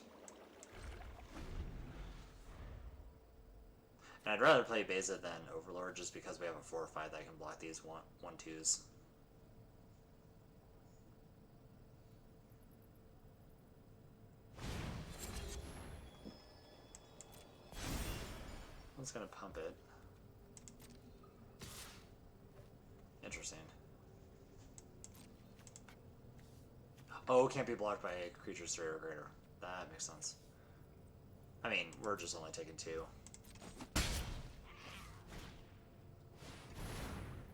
And I'd rather play Beza than Overlord, just because we have a 4/5 that can block these 1/2s. I'm just gonna pump it. Interesting. Oh, it can't be blocked by creatures 3 or greater. That makes sense. I mean, we're just only taking 2.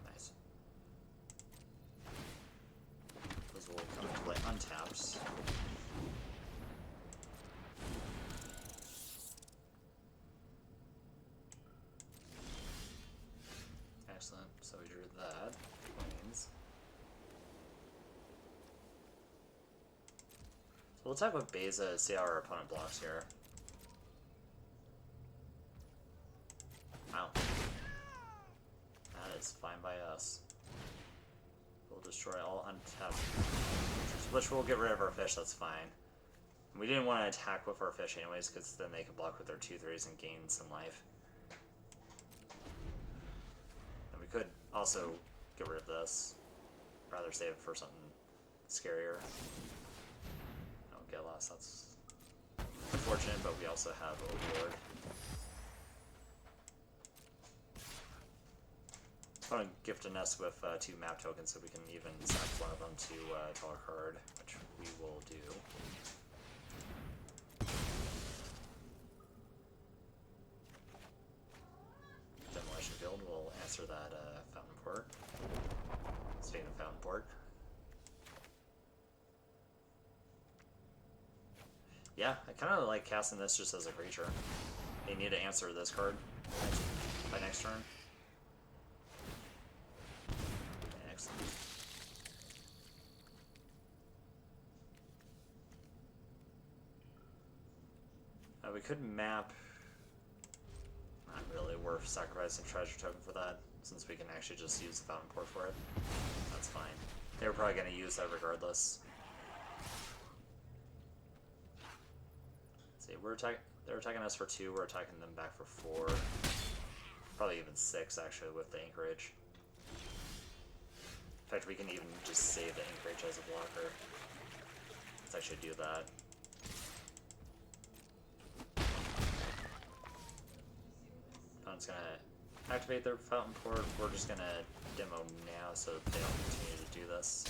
Nice. Those will come into play untapped. Excellent. So we drew that. Plains. So we'll attack with Beza, see how our opponent blocks here. Wow. That is fine by us. We'll destroy all untapped creatures, which we'll get rid of our fish, that's fine. We didn't want to attack with our fish anyways, because then they could block with their 2/3s and gain some life. And we could also get rid of this. Rather save it for something scarier. Get lost, that's unfortunate, but we also have Overlord. I want to gift a nest with 2 map tokens so we can even sack one of them to draw a card, which we will do. Demolition Field will answer that Fountain Port. State of Fountain Port. Yeah, I kind of like casting this just as a creature. They need to answer this card by next turn. Excellent. We could map. Not really worth sacrificing treasure token for that. since we can actually just use the Fountain Port for it. That's fine. They were probably going to use that regardless. Let's see, they're attacking us for 2, we're attacking them back for 4. Probably even 6 actually with the Anchorage. In fact, we can even just save the Anchorage as a blocker. Let's actually do that. Opponent's gonna activate their Fountain Port. We're just gonna demo now so that they don't continue to do this.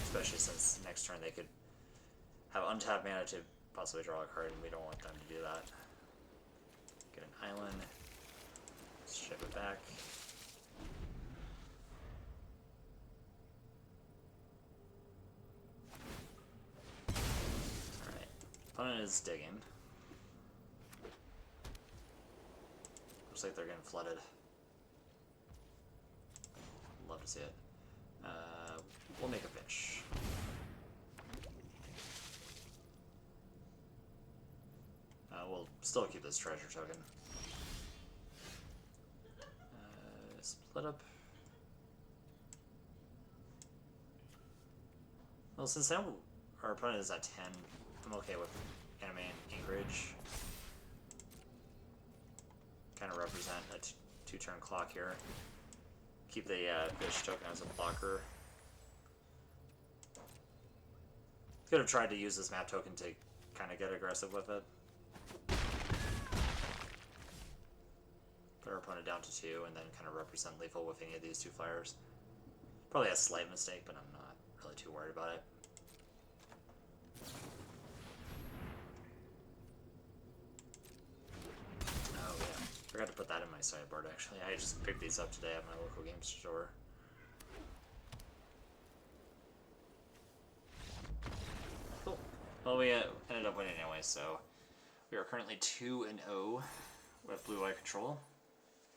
Especially since next turn they could have untapped mana to possibly draw a card, and we don't want them to do that. Get an island. Ship it back. Alright. Opponent is digging. Looks like they're getting flooded. Love to see it. We'll make a pitch. We'll still keep this treasure token. Split up. Well, since now our opponent is at 10, I'm okay with Anime and Anchorage. Kind of represent a 2-turn clock here. Keep the fish token as a blocker. Could have tried to use this map token to kind of get aggressive with it. Put our opponent down to 2 and then kind of represent lethal with any of these 2 flyers. Probably a slight mistake, but I'm not really too worried about it. Oh yeah, forgot to put that in my sideboard actually. I just picked these up today at my local game store. Cool. Well, we ended up winning anyway, so we are currently 2-0 with blue-white control.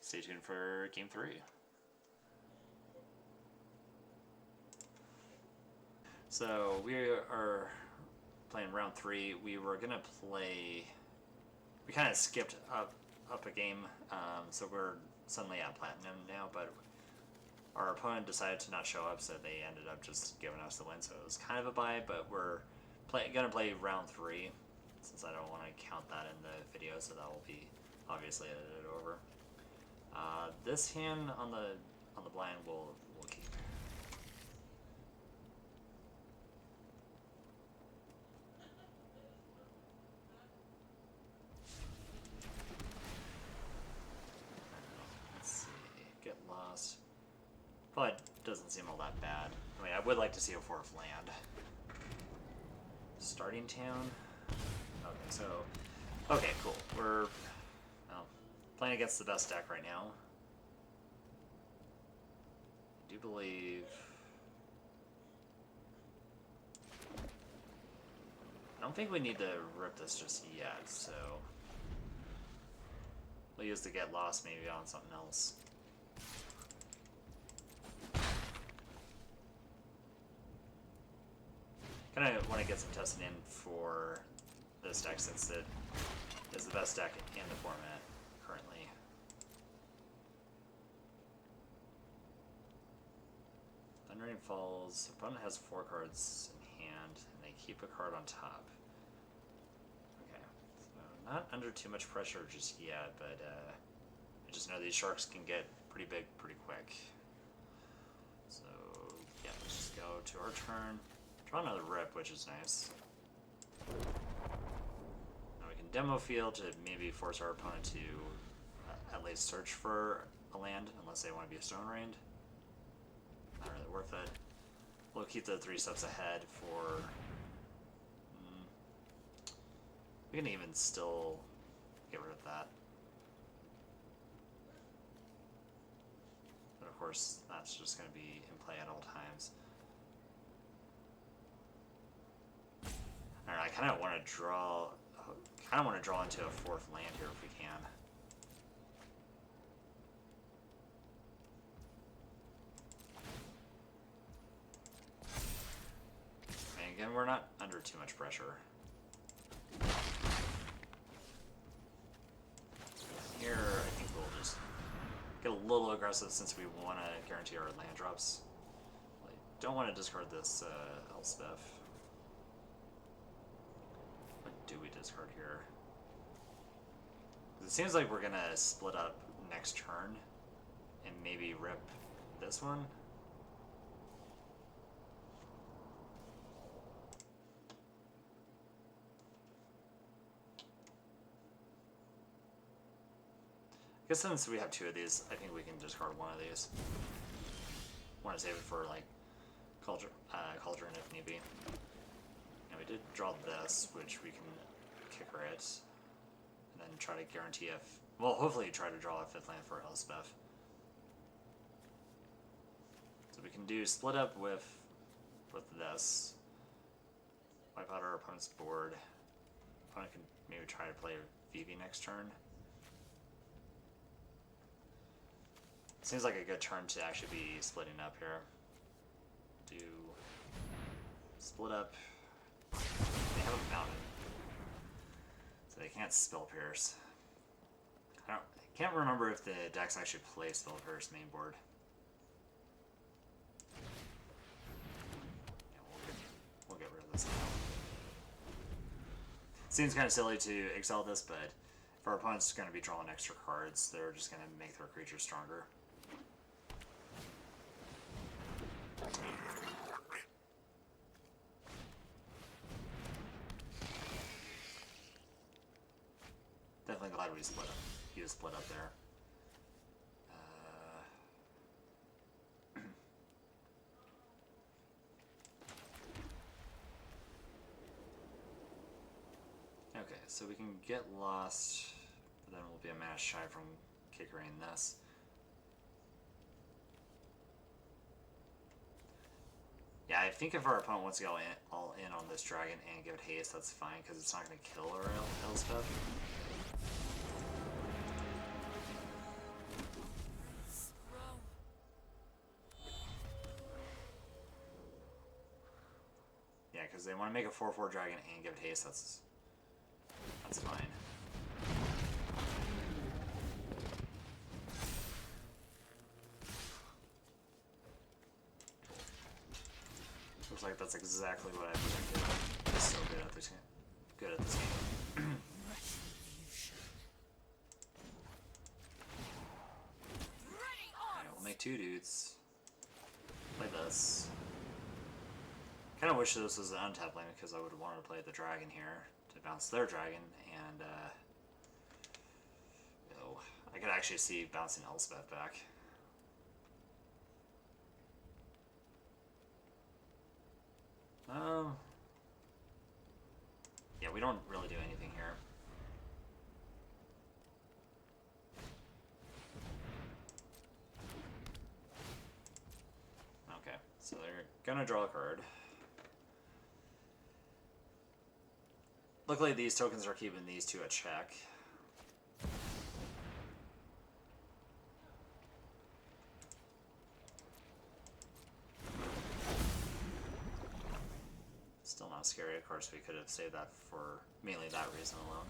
Stay tuned for Game 3. So we are playing round 3. We were gonna play. We kind of skipped up a game, so we're suddenly at platinum now. But our opponent decided to not show up, so they ended up just giving us the win. So it was kind of a bye, but we're gonna play round 3 since I don't want to count that in the video, so that will be obviously edited over. This hand on the blind we'll keep. Let's see. Get lost. Probably doesn't seem all that bad. I mean, I would like to see a 4th land. Starting town. Okay, so okay, cool. We're playing against the best deck right now. I do believe. I don't think we need to rip this just yet, so we'll use the get lost maybe on something else. Kind of want to get some testing in for this deck since it is the best deck in the format currently. Thundering Falls. Opponent has 4 cards in hand, and they keep a card on top. Okay, so not under too much pressure just yet, but I just know these sharks can get pretty big pretty quick. So yeah, let's just go to our turn. Draw another rip, which is nice. Now we can demo field to maybe force our opponent to at least search for a land, unless they want to be a stone rained. Not really worth it. We'll keep the 3 steps ahead for. We can even still get rid of that. But of course, that's just going to be in play at all times. I kind of want to draw. Into a 4th land here if we can. And again, we're not under too much pressure. Here, I think we'll just get a little aggressive since we want to guarantee our land drops. I don't want to discard this Elspeth. What do we discard here? It seems like we're gonna split up next turn and maybe rip this one. I guess since we have two of these, I think we can discard one of these. Want to save it for like Cauldron if need be. And we did draw this, which we can kicker it, and then try to guarantee well, hopefully try to draw a 5th land for Elspeth. So we can do split up with this. Wipe out our opponent's board. Opponent can maybe try to play Vivi next turn. Seems like a good turn to actually be splitting up here. Do split up. They have a mountain, so they can't Spell Pierce. I can't remember if the decks actually play Spell Pierce main board. Yeah, we'll get rid of this now. Seems kind of silly to exile this, but if our opponent's going to be drawing extra cards, they're just going to make their creatures stronger. Definitely glad we split up. He was split up there. Okay, so we can get lost, but then we'll be a mana shy from kickering this. Yeah, I think if our opponent wants to go all in on this dragon and give it haste, that's fine, because it's not going to kill our Elspeth. Yeah, because they want to make a 4/4 dragon and give it haste, that's fine. Looks like that's exactly what I predicted. He's so good at this game. Good at this game. Alright, we'll make 2 dudes. Play this. Kinda wish this was an untap lane because I would have wanted to play the dragon here to bounce their dragon, and I could actually see bouncing Elspeth back. Yeah, we don't really do anything here. Okay, so they're gonna draw a card. Luckily, these tokens are keeping these two at check. Still not scary. Of course, we could have saved that for mainly that reason alone.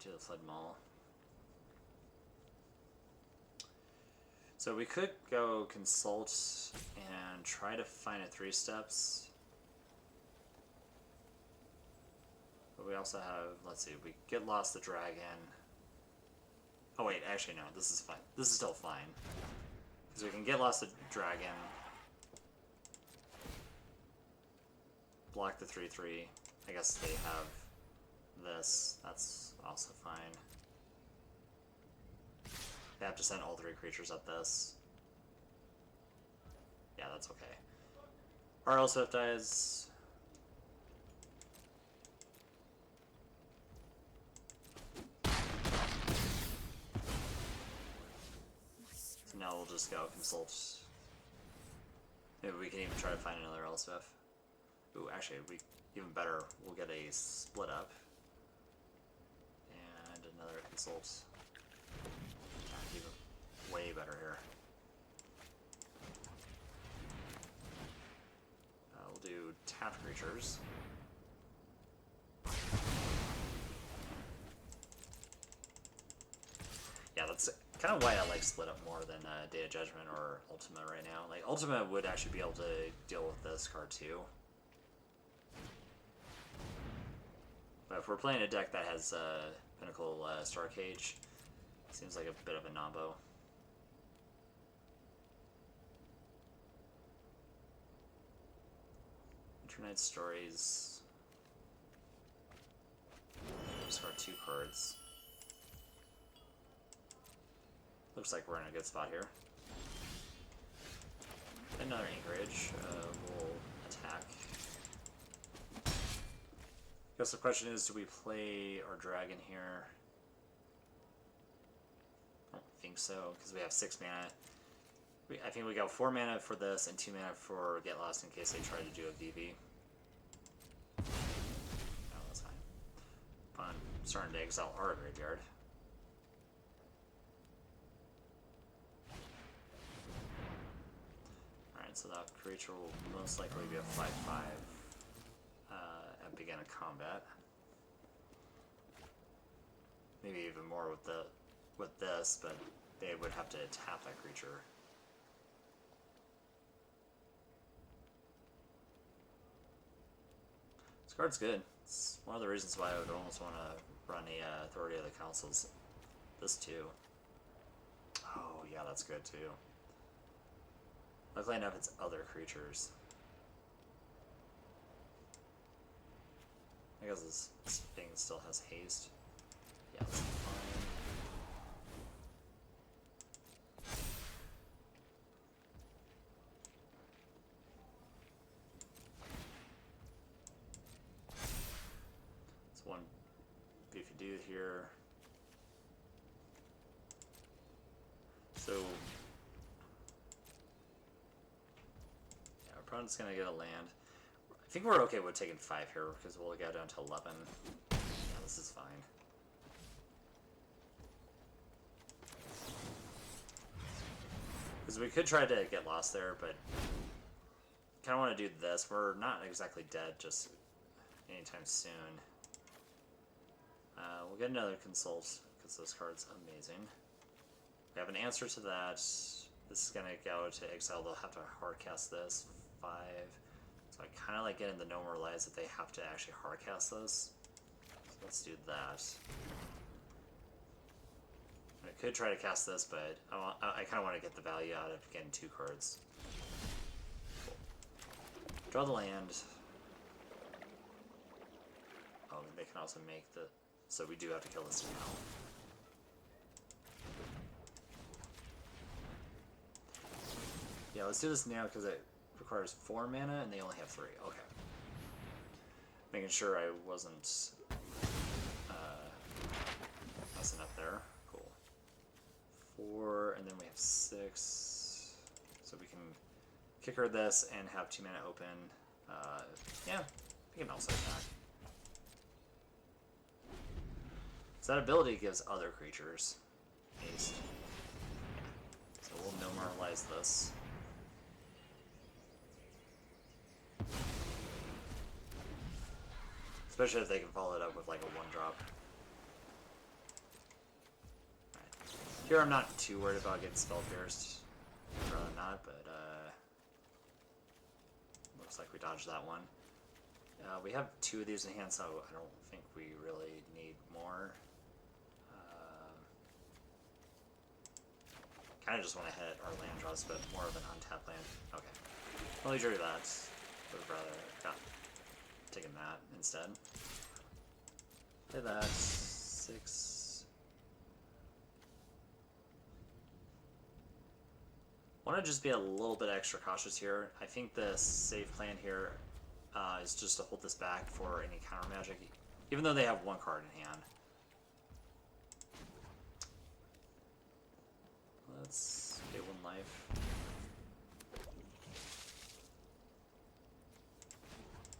To the Flood Mall. So we could go consult and try to find it 3 steps. But we also have, let's see, we get lost the dragon. Oh wait, actually no, this is fine. This is still fine. Because we can get lost the dragon. Block the 3/3. I guess they have this. That's also fine. They have to send all 3 creatures at this. Yeah, that's okay. Or else if dies. So now we'll just go consult. Maybe we can even try to find another Elspeth. Ooh, actually, even better, we'll get a split up. And another consult. Even way better here. We'll do tapped creatures. Kind of why I like Split Up more than Day of Judgment or Ultima right now. Like, Ultima would actually be able to deal with this card too. But if we're playing a deck that has Pinnacle Star Cage, seems like a bit of a nombo. Internet Stories. Discard 2 cards. Looks like we're in a good spot here. Another Anchorage. We'll attack. Guess the question is, do we play our dragon here? I don't think so, because we have 6 mana. I think we got 4 mana for this and 2 mana for Get Lost in case they try to do a VV. Oh, that's fine. Fun. Starting to exile our graveyard. Alright, so that creature will most likely be a 5/5 at beginning of combat. Maybe even more with this, but they would have to tap that creature. This card's good. It's one of the reasons why I would almost want to run a Authority of the Councils. This too. Oh yeah, that's good too. Luckily enough, it's other creatures. I guess this thing still has haste. Yeah, that's fine. It's one beefy dude here. So our opponent's gonna get a land. I think we're okay with taking 5 here because we'll get down to 11. Yeah, this is fine. Because we could try to get lost there, but kind of want to do this. We're not exactly dead just anytime soon. We'll get another Consult because this card's amazing. We have an answer to that. This is going to go to exile. They'll have to hardcast this. 5. So I kind of like getting the No More Lives that they have to actually hardcast this. So let's do that. I could try to cast this, but I kind of want to get the value out of getting 2 cards. Cool. Draw the land. Oh, they can also make the... So we do have to kill this now. Yeah, let's do this now because it requires 4 mana and they only have 3. Okay. Making sure I wasn't messing up there. Cool. 4, and then we have 6. So we can kick her this and have 2 mana open. Yeah, we can also attack. So that ability gives other creatures haste. So we'll normalize this. Especially if they can follow it up with like a 1-drop. Right. Here I'm not too worried about getting spell pierced. I'd rather not, but looks like we dodged that one. We have 2 of these in hand, so I don't think we really need more. Kind of just want to hit our land draws, but more of an untapped land. Okay. Well, we drew that. Would have rather taken that instead. Play that. 6. Want to just be a little bit extra cautious here. I think the safe plan here is just to hold this back for any counter magic, even though they have 1 card in hand. Let's get 1 life.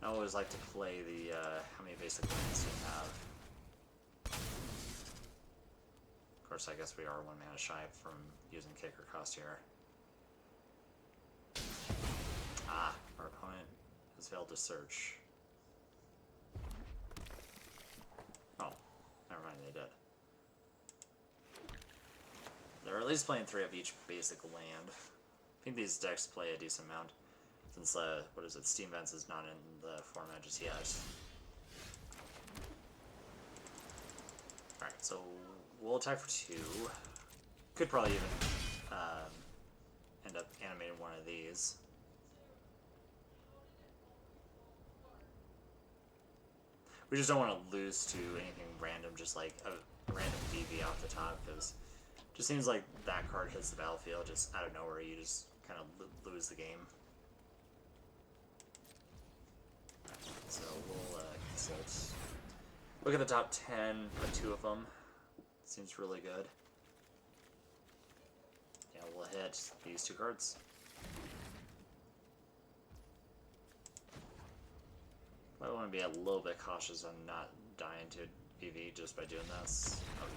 I always like to play the how many basic lands you have. Of course, I guess we are 1 mana shy from using kicker cost here. Ah, our opponent has failed to search. Oh, never mind, they did. They're at least playing 3 of each basic land. I think these decks play a decent amount, since, what is it, Steam Vents is not in the format just yet. Alright, so we'll attack for 2. Could probably even end up animating one of these. We just don't want to lose to anything random, just like a random DV off the top, because it just seems like that card hits the battlefield just out of nowhere. You just kind of lose the game. So we'll consult. Look at the top 10, put 2 of them. Seems really good. Yeah, we'll hit these 2 cards. Might want to be a little bit cautious on not dying to PV just by doing this. Okay.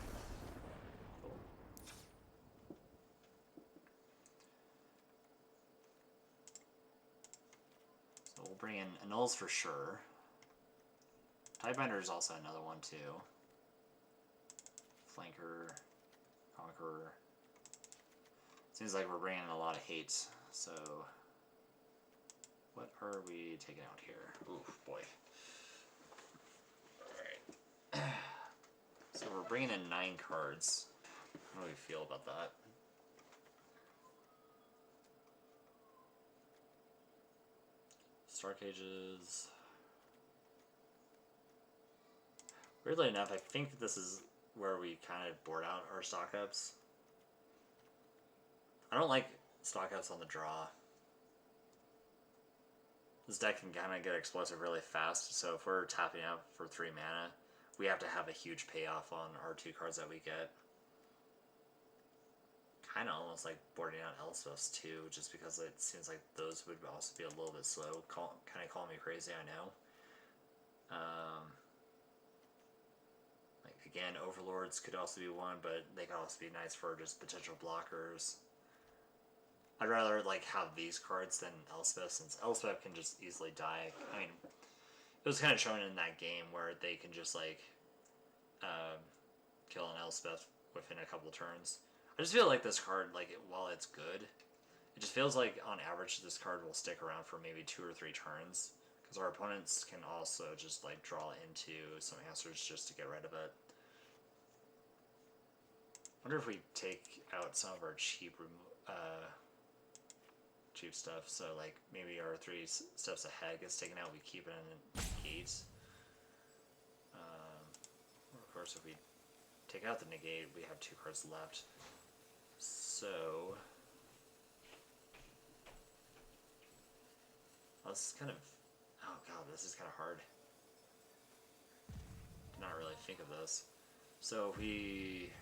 Cool. So we'll bring in annuls for sure. Tidebinder is also another one too. Flanker, Conqueror. Seems like we're bringing in a lot of hate, so what are we taking out here? Oof, boy. Alright. So we're bringing in 9 cards. How do we feel about that? Star Cages. Weirdly enough, I think this is where we kind of board out our stock ups. I don't like stock ups on the draw. This deck can kind of get explosive really fast, so if we're tapping out for 3 mana, we have to have a huge payoff on our 2 cards that we get. Kind of almost like boarding out Elspeths too, just because it seems like those would also be a little bit slow. Kind of call me crazy, I know. Like again, Overlords could also be one, but they could also be nice for just potential blockers. I'd rather like have these cards than Elspeth, since Elspeth can just easily die. I mean, it was kind of shown in that game where they can just like kill an Elspeth within a couple turns. I just feel like this card, like while it's good, it just feels like on average this card will stick around for maybe 2 or 3 turns, because our opponents can also just like draw into some answers just to get rid of it. I wonder if we take out some of our cheap stuff, so like maybe our 3 steps ahead gets taken out, we keep it in negate. Of course, if we take out the negate, we have 2 cards left. So this is kind of, oh god, this is kind of hard. Did not really think of this. So if we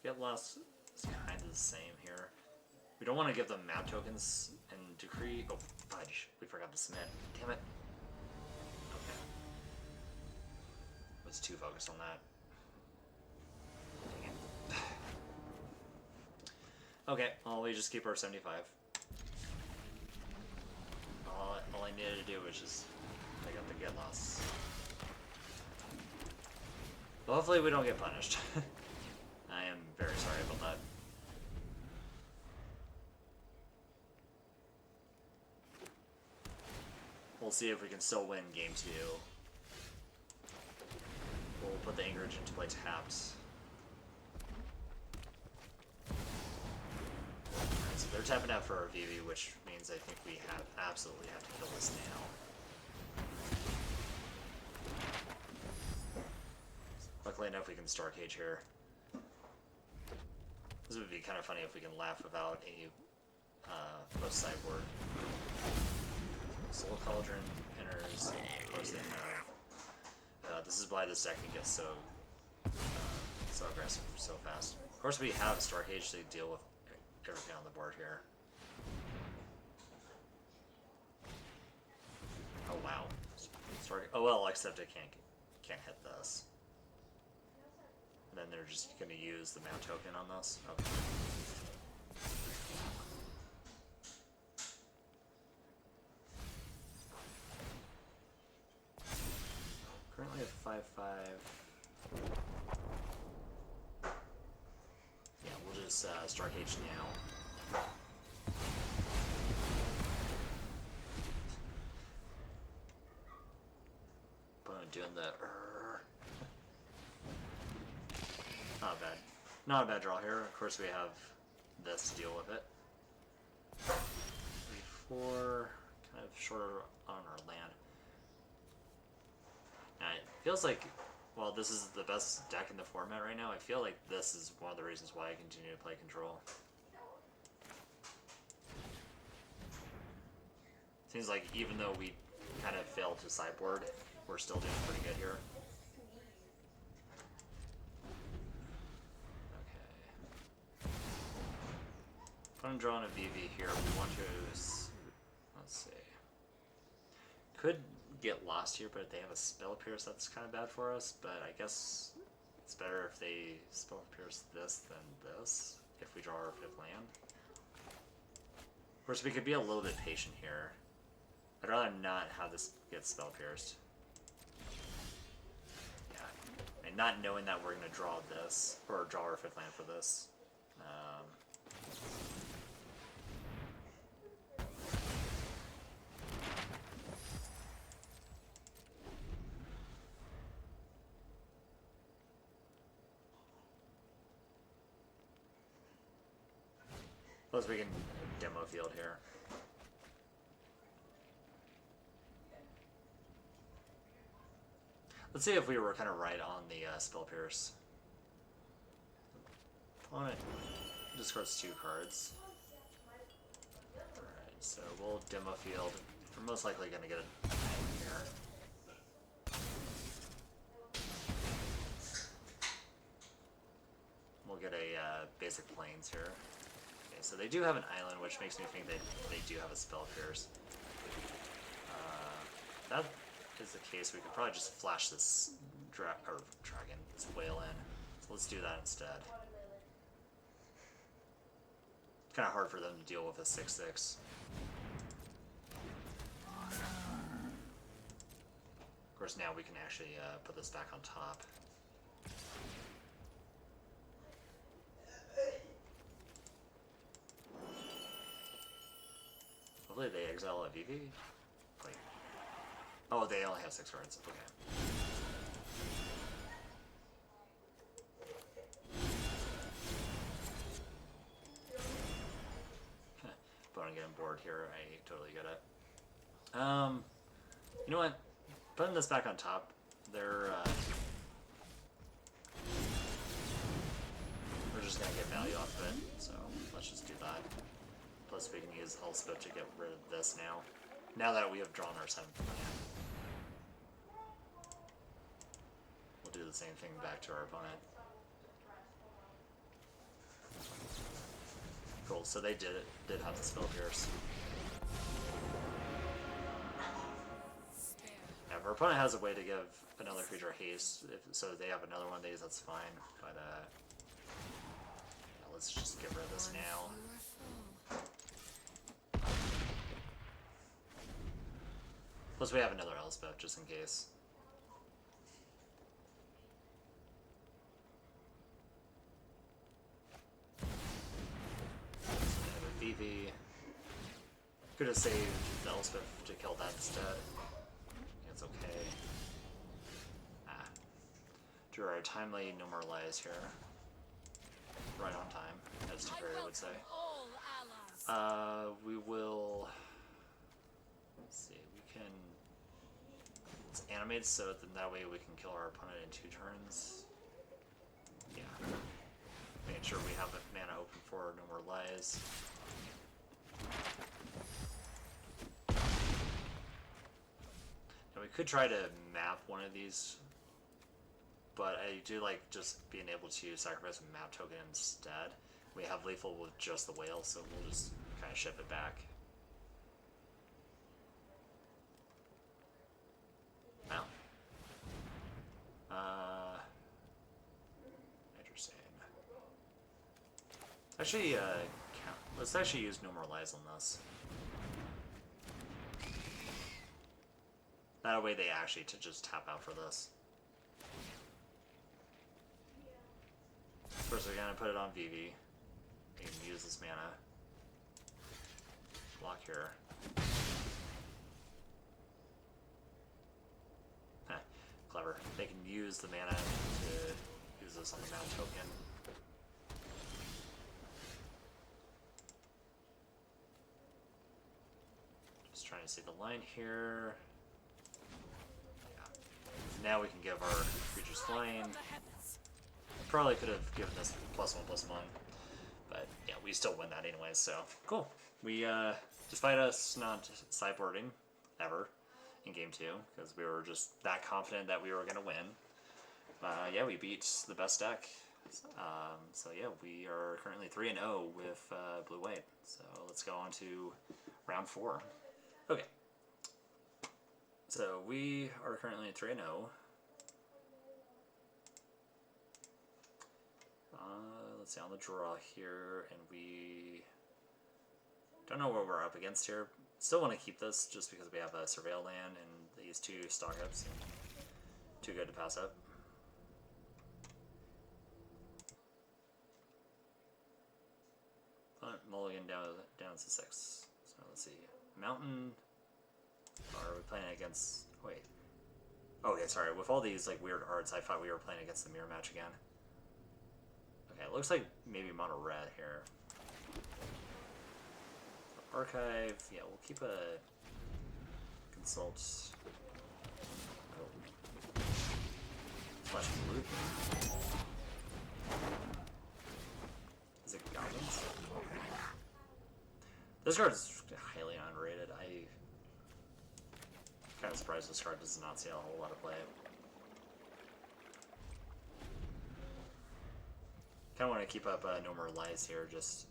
get lost. It's kind of the same here. We don't want to give them map tokens and decree. Oh, fudge. We forgot to submit. Damn it. Okay. I was too focused on that. Dang it. Okay, well, we just keep our 75. All I needed to do was just pick up the get loss. Well, hopefully we don't get punished. I am very sorry about that. We'll see if we can still win game 2. We'll put the Anchorage into play tapped. Alright, so they're tapping out for our VV, which means I think we absolutely have to kill this now. Luckily enough, we can Star Cage here. This would be kind of funny if we can laugh without a post sideboard. Soul Cauldron enters, and of course they have. This is why this deck can get so aggressive so fast. Of course we have Star Cage to deal with everything on the board here. Oh wow. Oh well, except I can't hit this. And then they're just going to use the mount token on this. Okay. Currently at 5/5. this Starcade now. Opponent doing the not bad. Not a bad draw here. Of course we have this to deal with it. 3-4, kind of shorter on our land. Now it feels like, well, this is the best deck in the format right now. I feel like this is one of the reasons why I continue to play Control. Seems like even though we kind of failed to sideboard, we're still doing pretty good here. Okay. If I'm drawing a VV here, we want to, let's see. Could get lost here, but if they have a Spell Pierce, that's kind of bad for us, but I guess it's better if they Spell Pierce this than this, if we draw our 5th land. Of course, we could be a little bit patient here. I'd rather not have this get Spell Pierced. Yeah, and not knowing that we're going to draw this, or draw our 5th land for this. Plus we can demo field here. Let's see if we were kind of right on the Spell Pierce. Opponent discards 2 cards. Alright, so we'll demo field. We're most likely going to get a 9 here. We'll get a basic plains here. Okay, so they do have an island, which makes me think they do have a Spell Pierce. That is the case, we could probably just flash this dragon, this whale in. So let's do that instead. It's kind of hard for them to deal with a 6/6. Of course, now we can actually put this back on top. Hopefully they exile a VV. Wait. Oh, they only have 6 cards. Okay. But I'm getting bored here. I totally get it. You know what? Putting this back on top, they're we're just gonna get value off of it. So let's just do that. Plus we can use Elspeth to get rid of this now. Now that we have drawn our 7th land. We'll do the same thing back to our opponent. Cool, so they did have the Spell Pierce. Yeah, if our opponent has a way to give another creature haste, so they have another one of these, that's fine. But yeah, let's just get rid of this now. Plus we have another Elspeth, just in case. VV. Could have saved the Elspeth to kill that instead. It's okay. Drew our timely, no more lies here. Right on time, as Teferi would say. We will... Let's see, we can... It's animated so that way we can kill our opponent in 2 turns. Yeah. Making sure we have the mana open for no more lies. Now we could try to map one of these, but I do like just being able to sacrifice a map token instead. We have lethal with just the whale, so we'll just kind of ship it back. Wow. Interesting. Actually, let's actually use no more lies on this. That way they actually just tap out for this. Of course, we're gonna put it on VV. They can use this mana. Block here. Heh, clever. They can use the mana to use this on the mana token. Just trying to see the line here. Yeah. Now we can give our creatures flying. Probably could have given this +1/+1, but yeah, we still win that anyways, so cool. We, despite us not sideboarding ever in game 2, because we were just that confident that we were going to win, yeah, we beat the best deck. So yeah, we are currently 3-0 with blue-white. So let's go on to round 4. Okay. So we are currently 3-0. Let's see, on the draw here, and we don't know what we're up against here. Still want to keep this just because we have a Surveil land and these 2 stock-ups, and too good to pass up. Mulligan down to 6. So let's see. Mountain. Are we playing against? Wait. Okay, sorry. With all these like weird arts, I thought we were playing against the mirror match again. Okay, it looks like maybe mono red here. Archive. Yeah, we'll keep a consult. Oh. Flash blue. Is it goblins? This card is highly underrated. I'm kind of surprised this card does not see a whole lot of play. Kind of want to keep up no more lies here, just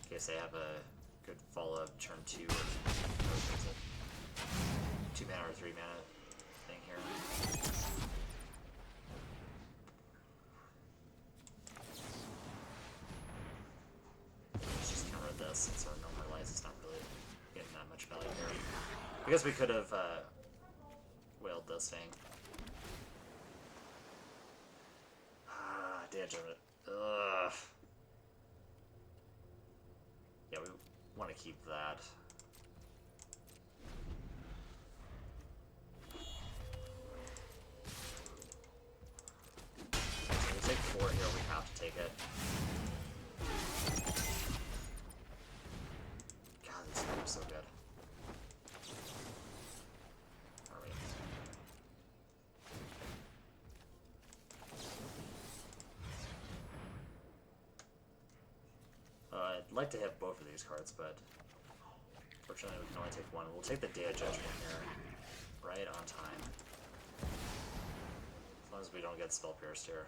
in case they have a good follow-up turn 2 or what is it? 2 mana or 3 mana thing here. Let's just counter this since our normal lies is not really getting that much value here. I guess we could have whaled this thing. Damage of it. Ugh. Yeah, we want to keep that. So we'll take 4 here, we have to take it. God, this game is so good. Alright. I'd like to hit both of these cards, but fortunately we can only take one. We'll take the Day of Judgment here, right on time. As long as we don't get Spell Pierced here.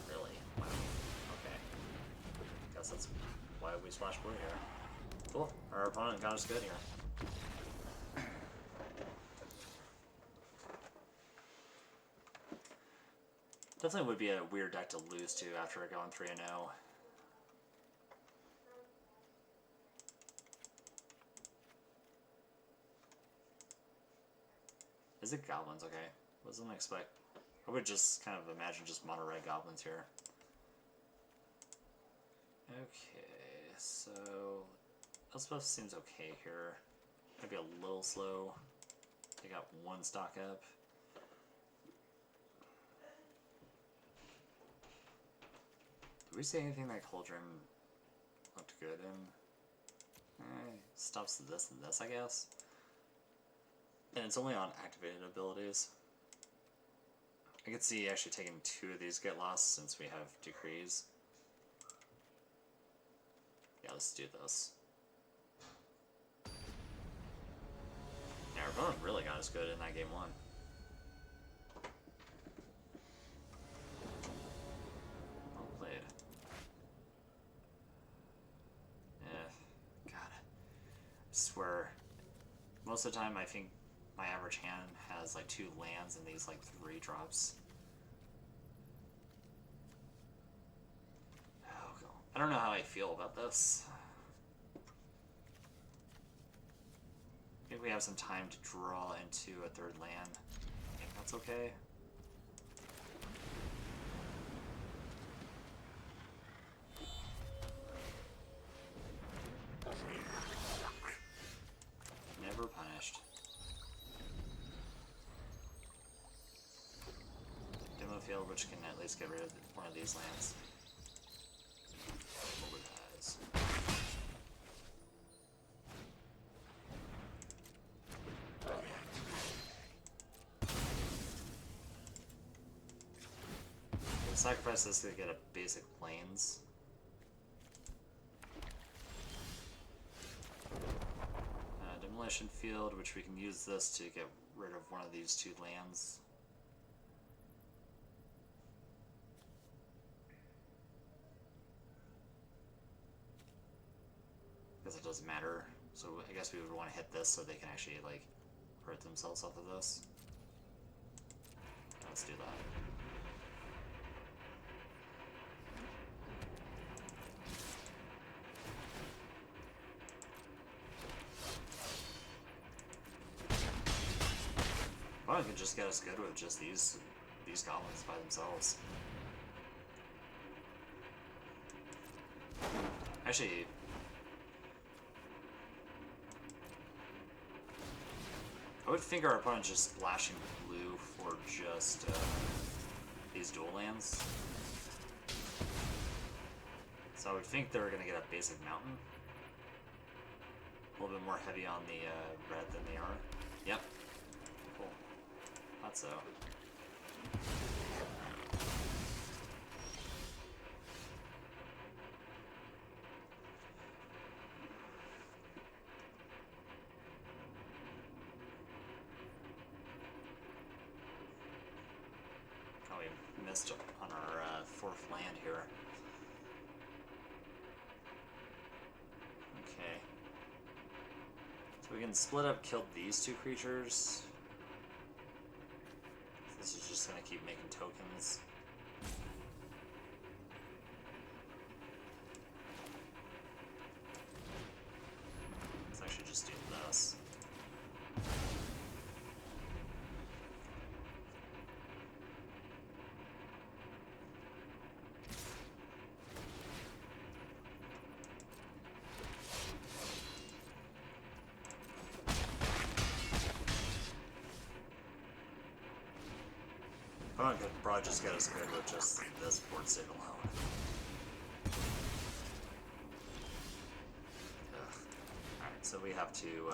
Really? Wow. Okay. Guess that's why we splash blue here. Cool. Our opponent got us good here. Definitely would be a weird deck to lose to after going 3-0. Is it goblins? Okay. Wasn't expect. I would just kind of imagine just mono red goblins here. Okay, so Elspeth seems okay here. Maybe a little slow. They got 1 stock up. Did we say anything that Cauldron looked good in? Stops this and this, I guess. And it's only on activated abilities. I could see actually taking 2 of these get lost since we have decrees. Yeah, let's do this. Yeah, our opponent really got us good in that game 1. Well played. Yeah, God. I swear, most of the time I think my average hand has like 2 lands and these like 3 drops. Oh, God. I don't know how I feel about this. Maybe we have some time to draw into a 3rd land. I think that's okay. Field, which can at least get rid of one of these lands. Mobilize. We'll sacrifice this to get a basic Plains. Demolition Field, which we can use this to get rid of one of these two lands. Because it doesn't matter. So I guess we would want to hit this so they can actually, like, hurt themselves off of this. Let's do that. Well, could just get us good with just these goblins by themselves. Actually, I would think our opponent's just splashing blue for just these dual lands. So I would think they're gonna get a basic mountain. A little bit more heavy on the red than they are. Yep. Cool. Thought so. Oh, we missed on our fourth land here. Okay. So we can split up, kill these two creatures. This is just gonna keep making tokens. Let's actually just do this. Oh, could probably just get us good with just this board state alone. Alright, so we have to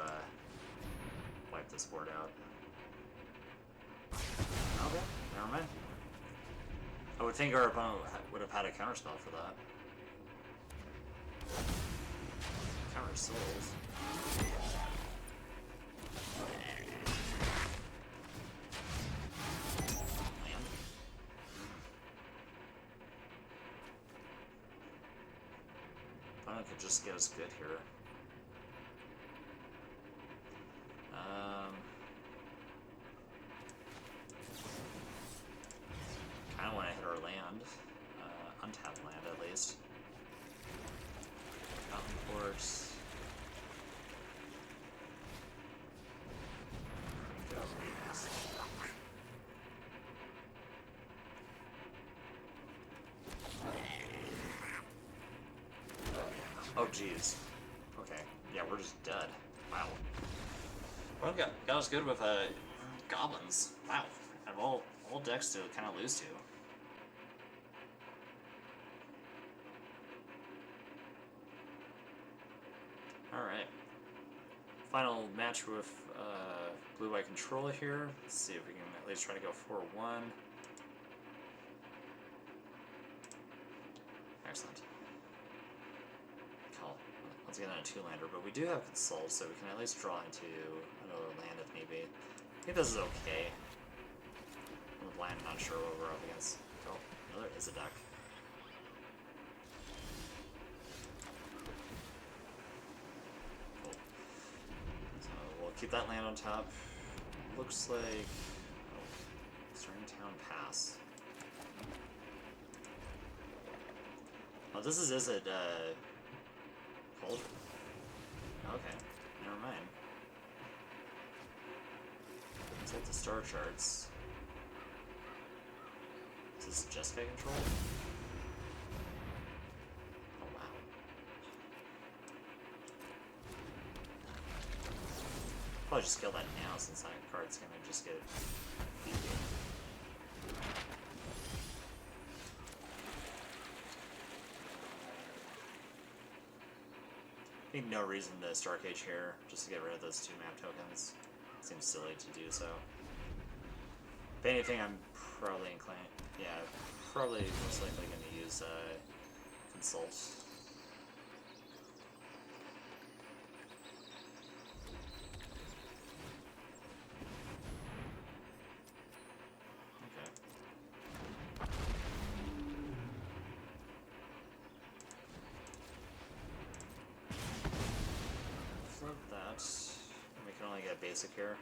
wipe this board out. Okay, never mind. I would think our opponent would have had a counterspell for that. Counter souls. Could just get us good here. Kind of want to hit our land, untapped land at least. Mountain Force. Oh jeez. Okay. Yeah, we're just dead. Wow. Well, got us good with goblins. Wow. Out of all decks to kind of lose to. All right. Final match with blue-white control here. Let's see if we can at least try to go 4-1. Excellent. Once again on a 2-lander, but we do have Consult, so we can at least draw into another land if need be. I think this is okay. I'm blind, not sure what we're up against. Oh, no, there is a deck. Cool. So we'll keep that land on top. Looks like... oh, Starting Town Pass. Oh, this is it, Hold. Okay, never mind. Set the star charts. Is this Jessica Control? Oh wow. Probably just kill that now since that card's gonna just get beat. think no reason to Star Cage here, just to get rid of those 2 map tokens. Seems silly to do so. If anything, I'm probably inclined. Yeah, probably most likely going to use Consult. We can only get basic here.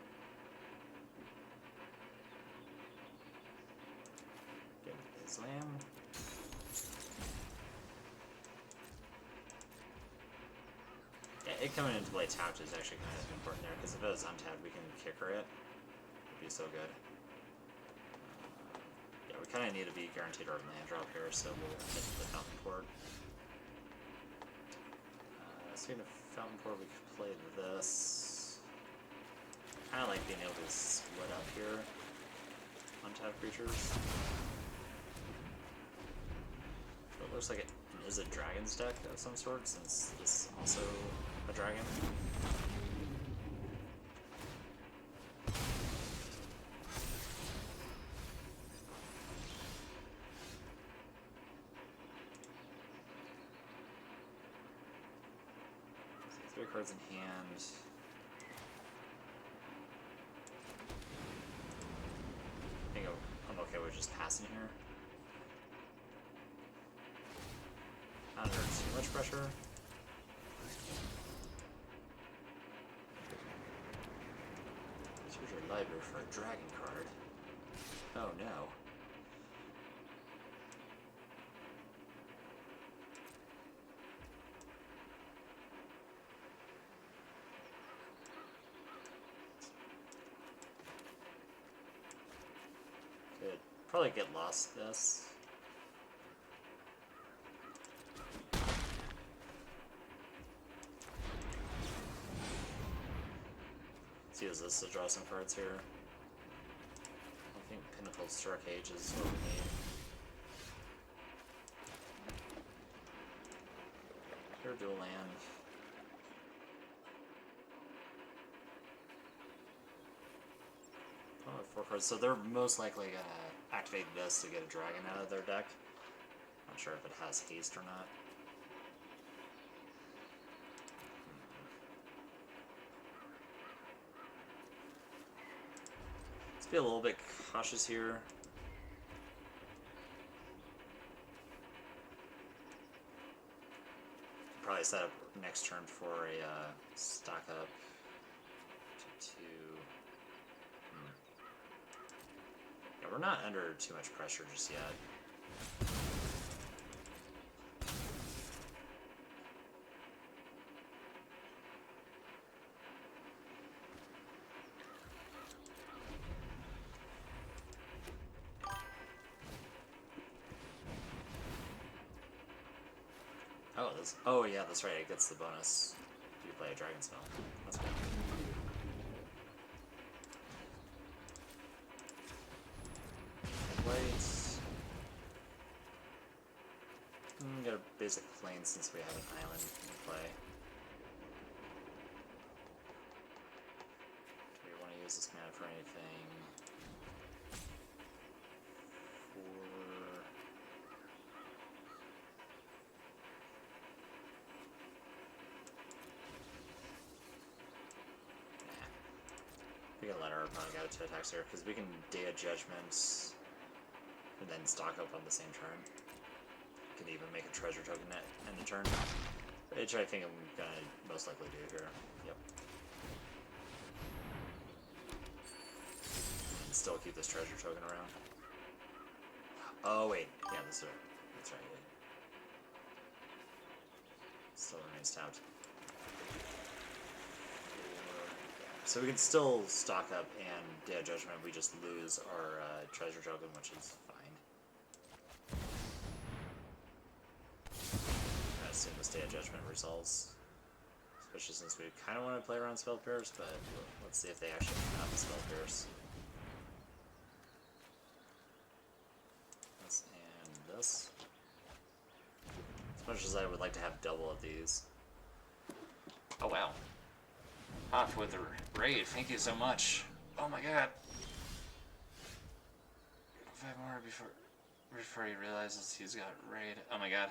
Get Islam. Yeah, it coming into play tapped is actually kind of important there, because if it was untapped, we can kicker it. It'd be so good. Yeah, we kind of need to be guaranteed our land drop here, so we'll hit the Fountain Port. Speaking of Fountain Port, we could play this. I kind of like being able to split up here. Untapped creatures. But it looks like it is a dragon's deck of some sort, since this is also a dragon. So 3 cards in hand. I think I'm okay with just passing here. Not under too much pressure. Choose your library for a dragon card. Oh no. Could probably get lost this. Let's use this to draw some cards here. I think Pinnacle Star Cage is what we need. Here, dual land. Oh, 4 cards. So they're most likely gonna activate this to get a dragon out of their deck. Not sure if it has haste or not. Let's be a little bit cautious here. Probably set up next turn for a stock up to 2. Yeah, we're not under too much pressure just yet. Oh yeah, that's right, it gets the bonus if you play a dragon spell. That's cool. Lights. Got a basic plane since we have an island in play. Do we want to use this mana for anything? We can let our opponent go to attacks here, because we can Day of Judgment and then stock up on the same turn. Can even make a treasure token at end of turn, which I think I'm gonna most likely do here. Yep. And still keep this treasure token around. Oh wait, yeah, that's right. Still remains tapped. So we can still stock up and Day of Judgment, we just lose our treasure token, which is fine. I assume this Day of Judgment resolves. Especially since we kind of want to play around Spell Pierce, but let's see if they actually have the Spell Pierce. This and this. As much as I would like to have double of these. Oh wow. Off with the raid, thank you so much. Oh my god. 5 more before he realizes he's got raid. Oh my god.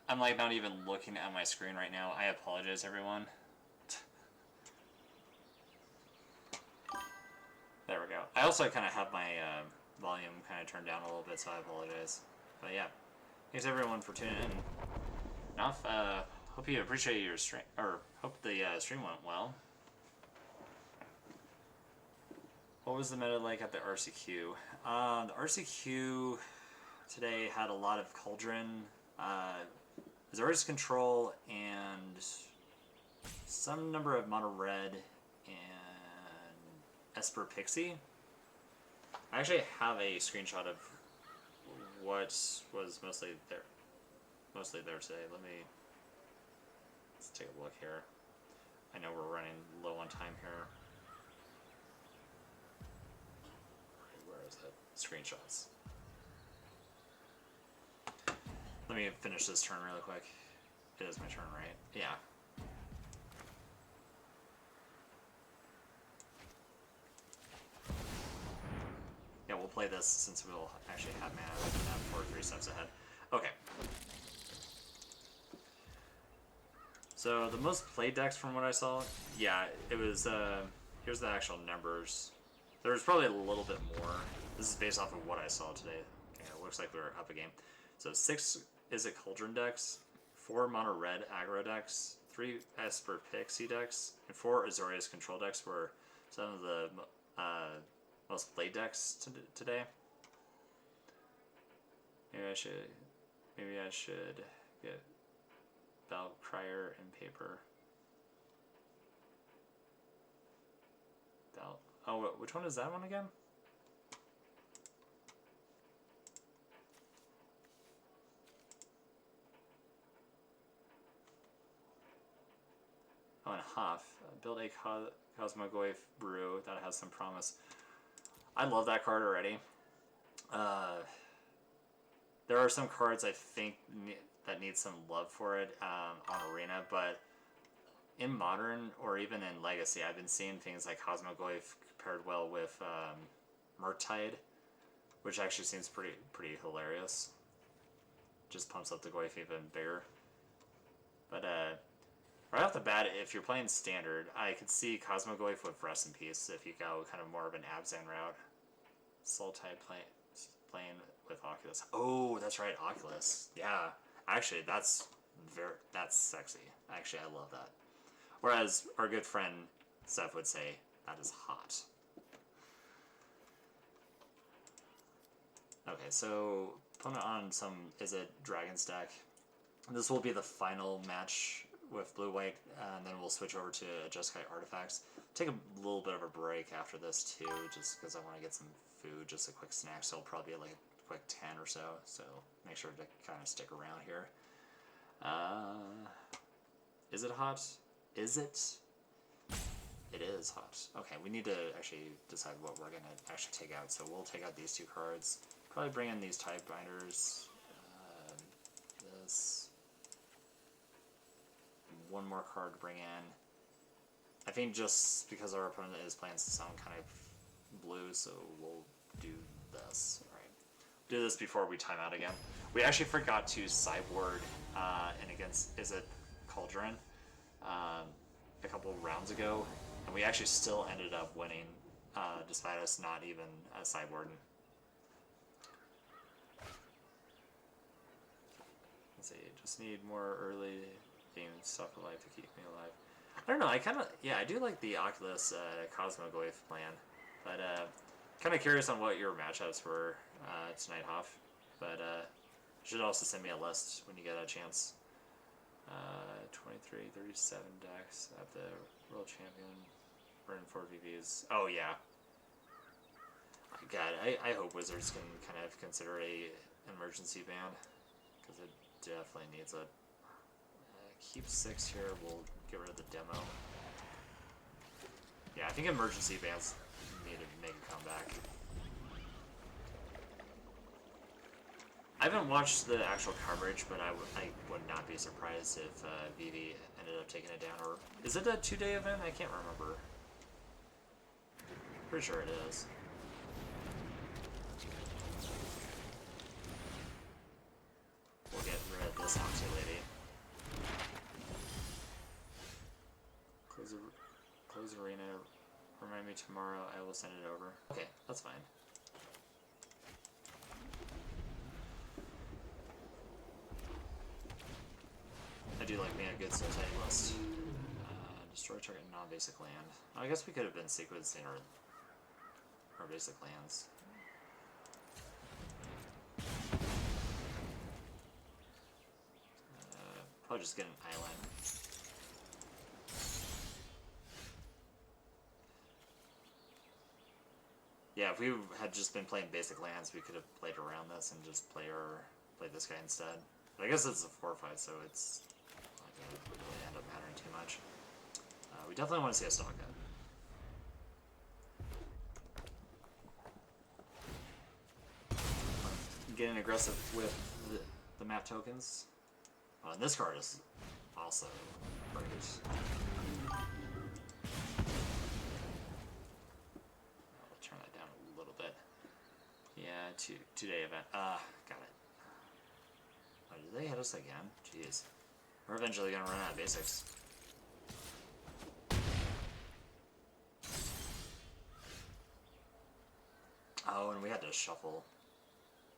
I'm like not even looking at my screen right now. I apologize, everyone. There we go. I also kind of have my volume kind of turned down a little bit, so I apologize. But yeah, thanks everyone for tuning in. Enough. Hope you appreciate your stream, or hope the stream went well. What was the meta like at the RCQ? The RCQ today had a lot of Cauldron, Azorius Control, and some number of Mono Red and Esper Pixie. I actually have a screenshot of what was mostly there today. Let's take a look here. I know we're running low on time here. Where is it? Screenshots. Let me finish this turn really quick. It is my turn, right? Yeah. Yeah, we'll play this since we'll actually have mana. We can have 4 or 3 steps ahead. Okay. So the most played decks from what I saw, yeah, it was, here's the actual numbers. There was probably a little bit more. This is based off of what I saw today. Okay, it looks like we're up a game. So 6 is it Cauldron decks, 4 Mono Red aggro decks, 3 Esper Pixie decks, and 4 Azorius Control decks were some of the most played decks today. Maybe I should get Bell Crier and paper. Bell. Oh, which one is that one again? Oh, and Hoff. Build a Cosmogoyf brew that has some promise. I love that card already. There are some cards I think that need some love for it on Arena, but in Modern or even in Legacy, I've been seeing things like Cosmogoyf paired well with Murktide, which actually seems pretty hilarious. Just pumps up the Goyf even bigger. But right off the bat, if you're playing Standard, I could see Cosmogoyf with Rest in Peace if you go kind of more of an Abzan route. Sultai playing with Oculus. Oh, that's right, Oculus. Yeah, actually, that's sexy. Actually, I love that. Whereas our good friend Seth would say that is hot. Okay, so putting on some Dragon's deck. This will be the final match with blue-white, and then we'll switch over to Jeskai Artifacts. Take a little bit of a break after this too, just because I want to get some food, just a quick snack, so it'll probably be like a quick 10 or so, so make sure to kind of stick around here. Is it hot? Is it? It is hot. Okay, we need to actually decide what we're going to actually take out, so we'll take out these 2 cards. Probably bring in these Tide Binders. This. One more card to bring in. I think just because our opponent is playing some kind of blue, so we'll do this. Alright. Do this before we time out again. We actually forgot to sideboard and against Cauldron a couple rounds ago, and we actually still ended up winning despite us not even sideboarding. Let's see, just need more early game stuff alive to keep me alive. I don't know, I do like the Oculus Cosmogoyf plan, but kind of curious on what your matchups were tonight, Hoff. But you should also send me a list when you get a chance. 23, 37 decks at the World Champion. We're in 4 VVs. Oh yeah. God, I hope Wizards can kind of consider an emergency ban, because it definitely needs it. Keep 6 here, we'll get rid of the demo. Yeah, I think emergency bans need to make a comeback. haven't watched the actual coverage, but I would not be surprised if Vivi ended up taking it down. Or is it a 2-day event? I can't remember. Pretty sure it is. We'll get rid of this Oxy lady. Close arena. Remind me tomorrow. I will send it over. Okay, that's fine. I do like being a good society list. Destroy target non-basic land. I guess we could have been sequencing our basic lands. Probably just get an island. Yeah, if we had just been playing basic lands, we could have played around this and just play this guy instead. But I guess it's a 4-5, so it's not gonna really end up mattering too much. We definitely want to see a stock up. Getting aggressive with the map tokens. Oh, and this card is also great. I'll turn that down a little bit. Yeah, two-day event. Got it. Oh, did they hit us again? Jeez. We're eventually gonna run out of basics. Oh, and we had to shuffle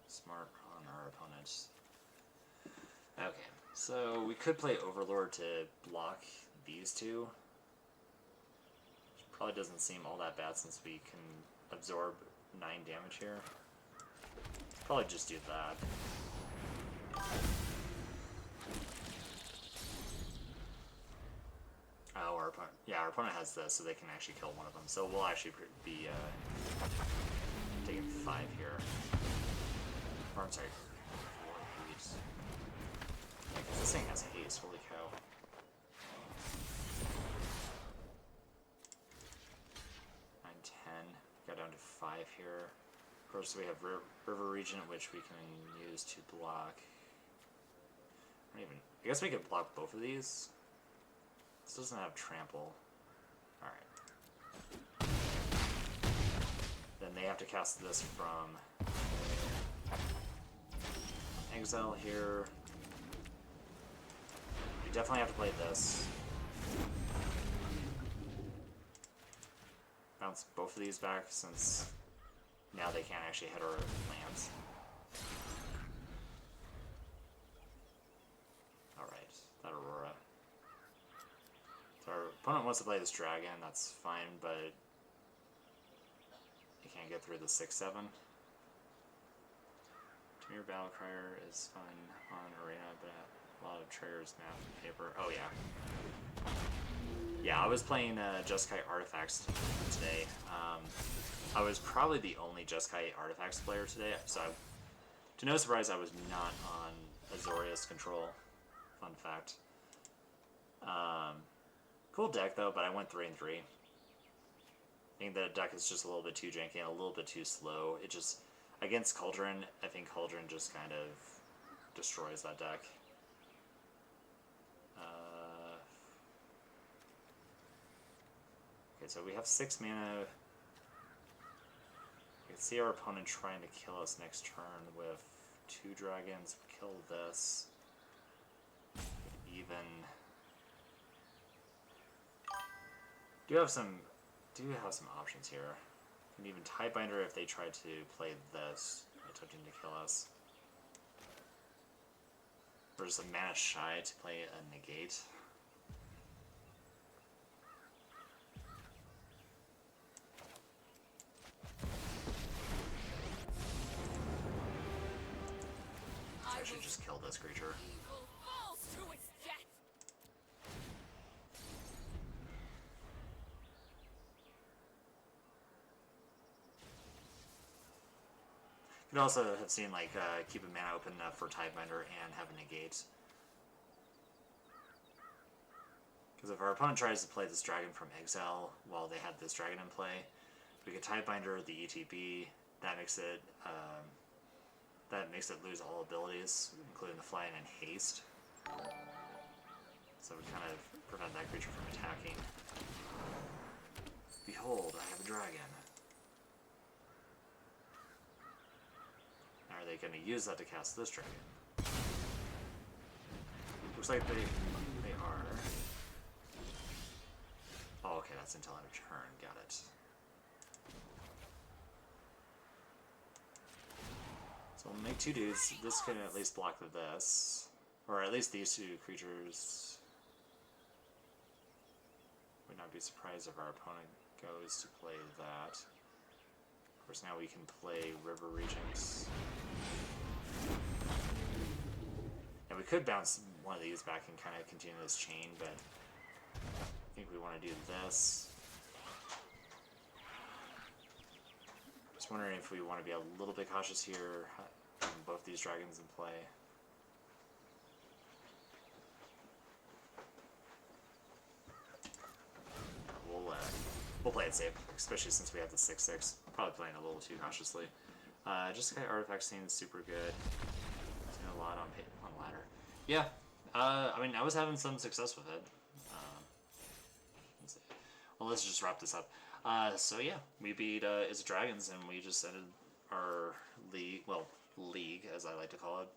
smart on our opponents. Okay, so we could play Overlord to block these two. Which probably doesn't seem all that bad since we can absorb 9 damage here. Probably just do that. Oh, our opponent has this, so they can actually kill one of them. So we'll actually be taking 5 here. Or I'm sorry, 4 haste. Yeah, because this thing has haste. Holy cow! Nine, 10. Got down to 5 here. Of course, we have River Regent, which we can use to block. I guess we could block both of these. This doesn't have trample. Alright. Then they have to cast this from exile here. We definitely have to play this. Bounce both of these back since now they can't actually hit our lands. Alright, that Aurora. So our opponent wants to play this dragon, that's fine, but he can't get through the 6-7. Tamir Battlecrier is fun on Arena, but a lot of triggers, map, paper. Oh yeah. Yeah, I was playing Jeskai Artifacts today. I was probably the only Jeskai Artifacts player today, so to no surprise I was not on Azorius Control. Fun fact. Cool deck though, but I went 3-3. I think that deck is just a little bit too janky and a little bit too slow. It just, against Cauldron, I think Cauldron just kind of destroys that deck. Okay, so we have 6 mana. We can see our opponent trying to kill us next turn with 2 dragons. We kill this. Even do have some options here. And even Tiebinder if they try to play this, attempting to kill us. We're just a mana shy to play a negate. I should just kill this creature. You could also have seen like keep a mana open enough for Tiebinder and have a negate. Because if our opponent tries to play this dragon from exile while they had this dragon in play, we could Tiebinder the ETB. That makes it that makes it lose all abilities, including the flying and haste. So we kind of prevent that creature from attacking. Behold, I have a dragon. Are they going to use that to cast this dragon? Looks like they are. Oh, okay, that's until end of turn. Got it. So we'll make 2 dudes. This can at least block this. Or at least these 2 creatures. Would not be surprised if our opponent goes to play that. Of course, now we can play River Regents. And we could bounce one of these back and kind of continue this chain, but I think we want to do this. Just wondering if we want to be a little bit cautious here, having both these dragons in play. We'll play it safe, especially since we have the 6/6. Probably playing a little too cautiously. Just kind of artifact scene is super good. Doing a lot on ladder. Yeah, I mean I was having some success with it. Let's see. Well, let's just wrap this up. So yeah, we beat Is Dragons, and we just ended our league. Well, league as I like to call it.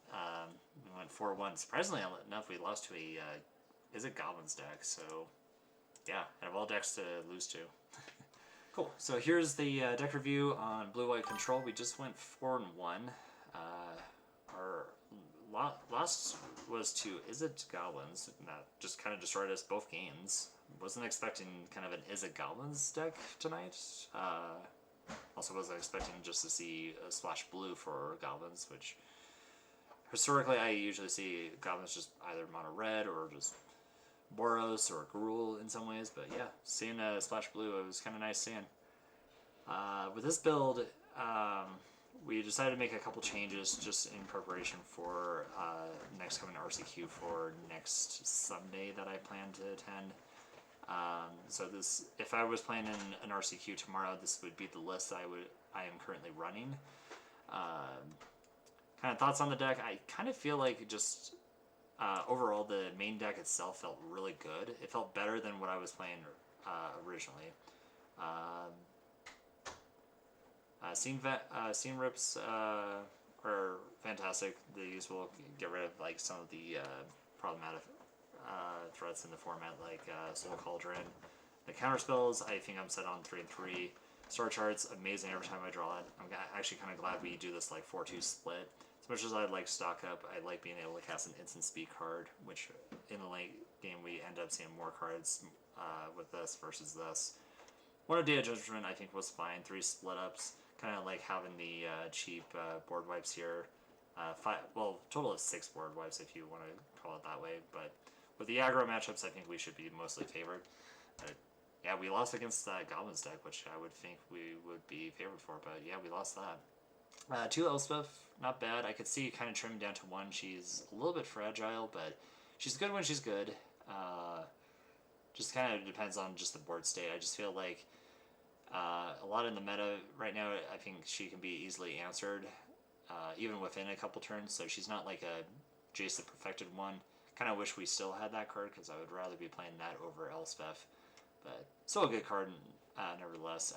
We went 4-1. Surprisingly enough, we lost to a Is It Goblins deck. So yeah, out of all decks to lose to. Cool. So here's the deck review on Blue-White Control. We just went 4-1. Our loss was to Is It Goblins. That just kind of destroyed us both games. Wasn't expecting kind of an Is It Goblins deck tonight. Also wasn't expecting just to see a splash blue for Goblins, which historically I usually see Goblins just either mono red or just Boros or Gruul in some ways, but yeah, seeing a splash blue, it was kind of nice seeing. With this build, we decided to make a couple changes just in preparation for next coming RCQ for next Sunday that I plan to attend. So this, if I was playing in an RCQ tomorrow, this would be the list I am currently running. Kind of thoughts on the deck. I kind of feel like just overall, the main deck itself felt really good. It felt better than what I was playing originally. Scene rips are fantastic. These will get rid of like some of the problematic threats in the format, like Soul Cauldron. The counter spells, I think I'm set on 3/3. Star charts, amazing every time I draw it. I'm actually kind of glad we do this like 4-2 split. As much as I like stock up, I like being able to cast an instant speed card, which in the late game we end up seeing more cards with this versus this. One of Day of Judgment I think was fine. 3 split ups, kind of like having the cheap board wipes here. Total of 6 board wipes if you want to call it that way. But with the aggro matchups, I think we should be mostly favored. But yeah, we lost against that Goblins deck, which I would think we would be favored for. But yeah, we lost that. 2 Elspeth, not bad. I could see kind of trimmed down to 1. She's a little bit fragile, but she's good when she's good. Just kind of depends on just the board state. I just feel like a lot in the meta right now, I think she can be easily answered, even within a couple turns. So she's not like a Jace the Perfected one. Kind of wish we still had that card because I would rather be playing that over Elspeth. But still a good card, nevertheless.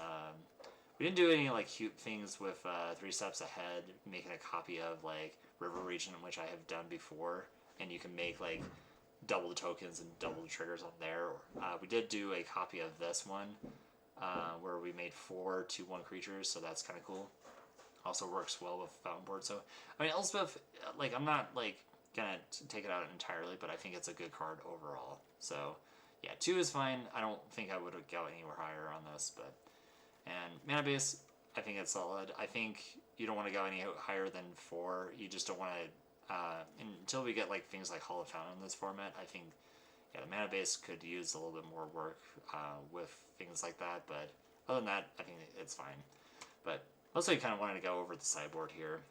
We didn't do any like cute things with 3 steps ahead, making a copy of like River Region, which I have done before, and you can make like double the tokens and double the triggers on there. We did do a copy of this one where we made 4 2/1 creatures, so that's kind of cool. Also works well with Fountain Board. So I mean, Elspeth, like I'm not like gonna take it out entirely, but I think it's a good card overall. So yeah, 2 is fine. I don't think I would go anywhere higher on this, but. And mana base, I think it's solid. I think you don't want to go any higher than 4. You just don't want to, until we get like things like Hall of Fountain in this format, I think, yeah, the mana base could use a little bit more work with things like that. But other than that, I think it's fine. But mostly kind of wanted to go over the sideboard here.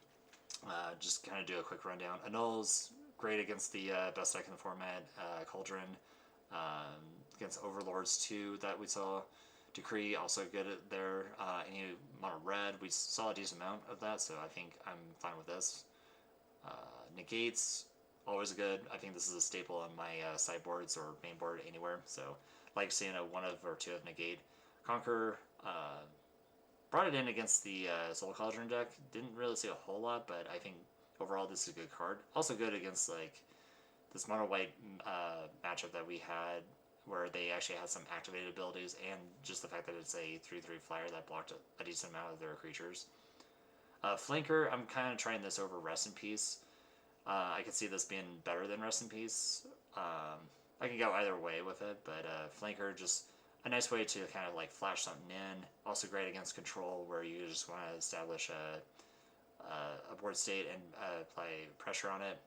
Just kind of do a quick rundown. Annul's great against the best deck in the format. Cauldron against Overlords 2 that we saw. Decree also good there. Any mono red, we saw a decent amount of that, so I think I'm fine with this. Negates, always good. I think this is a staple on my sideboards or main board anywhere. So like seeing a 1 of or 2 of negate. Conquer, brought it in against the Soul Cauldron deck. Didn't really see a whole lot, but I think overall this is a good card. Also good against like this mono white matchup that we had, where they actually had some activated abilities, and just the fact that it's a 3/3 flyer that blocked a decent amount of their creatures. Flanker, I'm kind of trying this over Rest in Peace. I could see this being better than Rest in Peace. I can go either way with it, but Flanker, just a nice way to kind of like flash something in. Also great against Control, where you just want to establish a board state and apply pressure on it.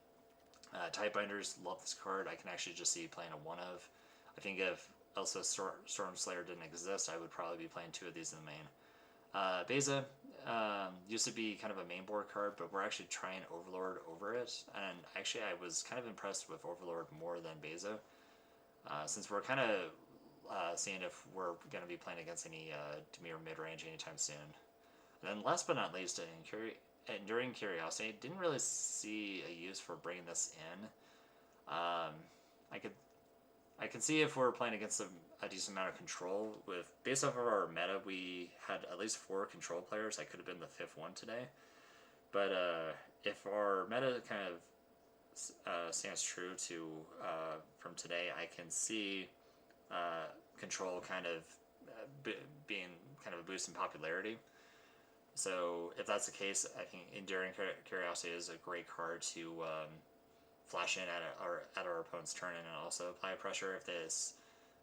Tidebinders, love this card. I can actually just see playing a 1 of. I think if Elsa Storm Slayer didn't exist, I would probably be playing 2 of these in the main. Beza used to be kind of a main board card, but we're actually trying Overlord over it, and actually I was kind of impressed with Overlord more than Beza, since we're kind of seeing if we're going to be playing against any Dimir mid-range anytime soon. And then last but not least, Enduring Curiosity, didn't really see a use for bringing this in. I could see if we're playing against a decent amount of control. Based off of our meta, we had at least 4 control players. I could have been the 5th one today. But if our meta kind of stands true to from today, I can see control kind of being kind of a boost in popularity. So if that's the case, I think Enduring Curiosity is a great card to flash in at our opponent's turn, and also apply pressure. If this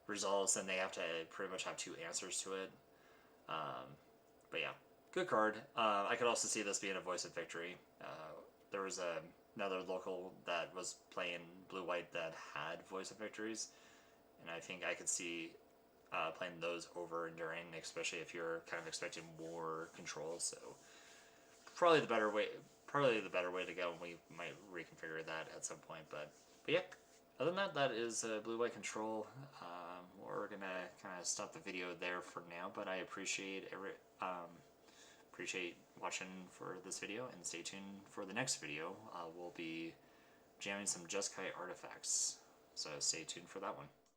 resolves, then they have to pretty much have 2 answers to it. But yeah, good card. I could also see this being a Voice of Victory. There was another local that was playing blue-white that had Voice of Victories, and I think I could see playing those over Enduring, especially if you're kind of expecting more control. So probably the better way to go, and we might reconfigure that at some point. But yeah, other than that, that is blue-white control. We're gonna kind of stop the video there for now, but I appreciate watching for this video, and stay tuned for the next video. We'll be jamming some Jeskai artifacts, so stay tuned for that one.